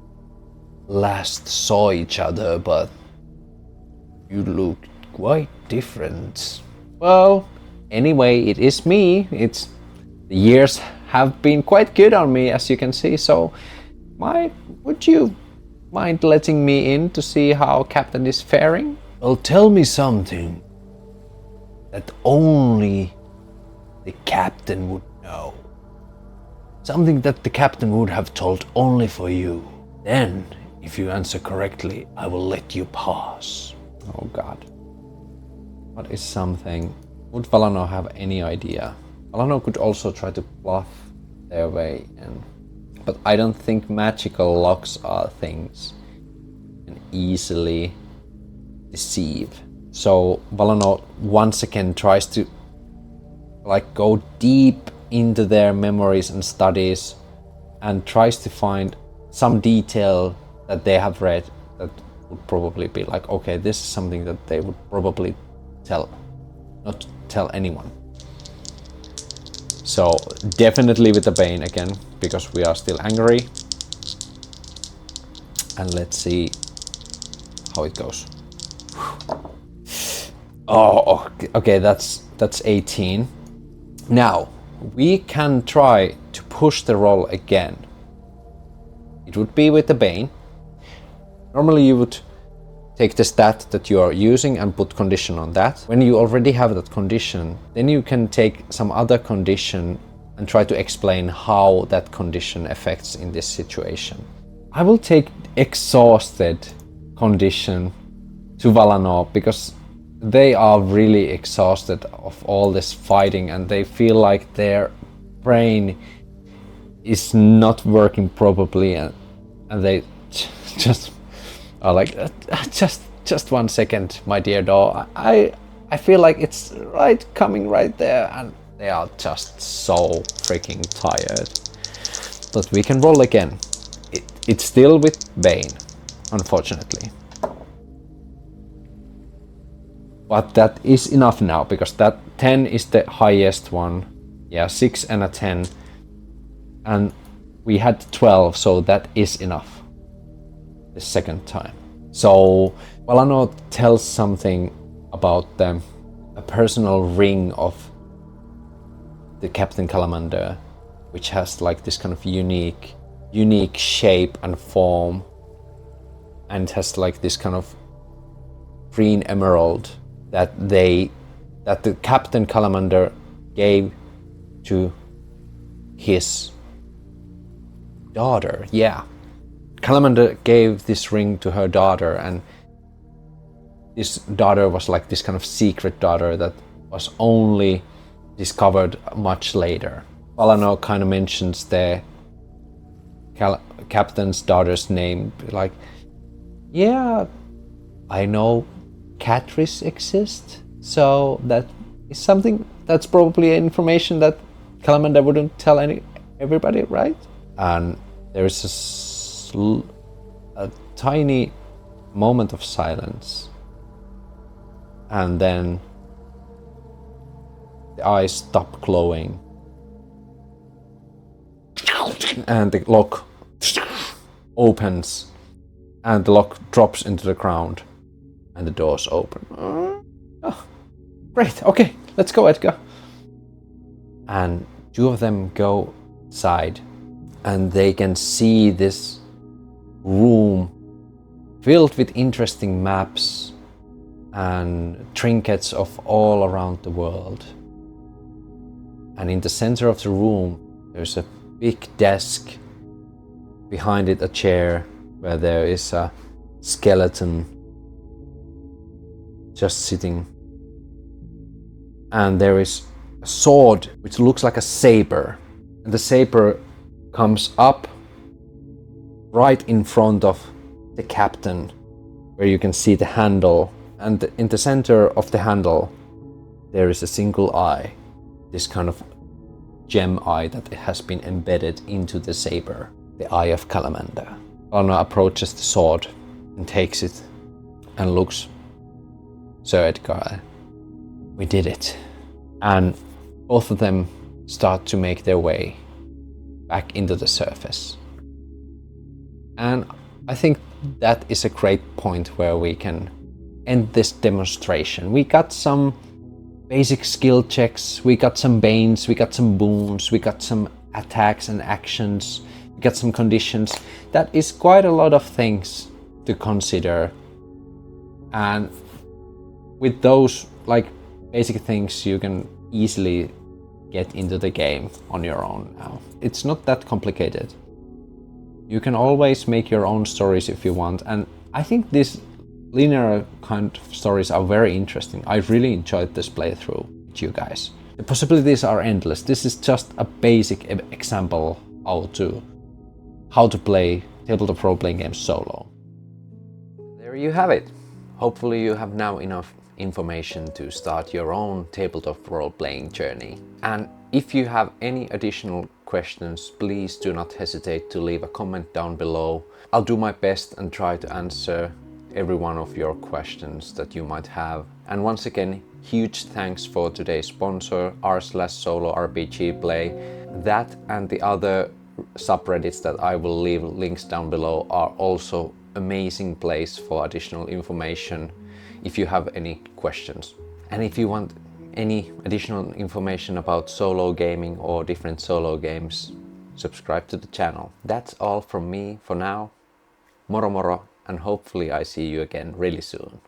last saw each other, but you look quite different. Well, anyway, it is me. The years have been quite good on me, as you can see, so would you mind letting me in to see how Captain is faring? Well, tell me something. that only the captain would know. Something that the captain would have told only for you. Then, if you answer correctly, I will let you pass. Oh god. What is something? Would Valanor have any idea? Valanor could also try to bluff their way in. But I don't think magical locks are things you can easily deceive. So Valanor once again tries to go deep into their memories and studies and tries to find some detail that they have read that would probably be okay, this is something that they would probably not tell anyone. So definitely with the Bane again, because we are still angry. And let's see how it goes. Oh, okay, that's 18. Now, we can try to push the roll again. It would be with the Bane. Normally you would take the stat that you are using and put condition on that. When you already have that condition, then you can take some other condition and try to explain how that condition affects in this situation. I will take exhausted condition to Valanor because they are really exhausted of all this fighting and they feel like their brain is not working properly and they just are like, just 1 second, my dear doll. I feel like it's coming right there, and they are just so freaking tired. But we can roll again. It's still with Bane, unfortunately. But that is enough now, because that 10 is the highest one. Yeah, 6 and a 10. And we had 12, so that is enough. The second time. So Valanor tells something about a personal ring of the Captain Calamander, which has this kind of unique shape and form, and has this kind of green emerald that the Captain Calamander gave to his daughter. Yeah. Calamander gave this ring to her daughter, and this daughter was this kind of secret daughter that was only discovered much later. Valanor kind of mentions the captain's daughter's name, yeah, I know Catrice exists, so that is something that's probably information that Calamander wouldn't tell everybody, right? And there's a tiny moment of silence, and then the eyes stop glowing and the lock opens and the lock drops into the ground and the doors open. Oh, great, okay, let's go, Edgar. And two of them go inside and they can see this room filled with interesting maps and trinkets of all around the world. And in the center of the room there's a big desk, behind it a chair where there is a skeleton just sitting, and there is a sword which looks like a saber, and the saber comes up right in front of the captain, where you can see the handle, and in the center of the handle there is a single eye, this kind of gem eye that has been embedded into the saber, the Eye of Calamander. Valanor approaches the sword and takes it and looks, Sir Edgar, we did it. And both of them start to make their way back into the surface. And I think that is a great point where we can end this demonstration. We got some basic skill checks, we got some banes, we got some boons, we got some attacks and actions, we got some conditions. That is quite a lot of things to consider. And with those basic things you can easily get into the game on your own now. It's not that complicated. You can always make your own stories if you want, and I think these linear kind of stories are very interesting. I really enjoyed this playthrough with you guys. The possibilities are endless. This is just a basic example how to play tabletop role-playing games solo. There you have it. Hopefully you have now enough information to start your own tabletop role-playing journey. And if you have any additional questions, please do not hesitate to leave a comment down below. I'll do my best and try to answer every one of your questions that you might have. And once again, huge thanks for today's sponsor, r/solo RPG play. That and the other subreddits that I will leave links down below are also amazing place for additional information if you have any questions. And if you want any additional information about solo gaming or different solo games, subscribe to the channel. That's all from me for now. Moro moro, and hopefully I see you again really soon.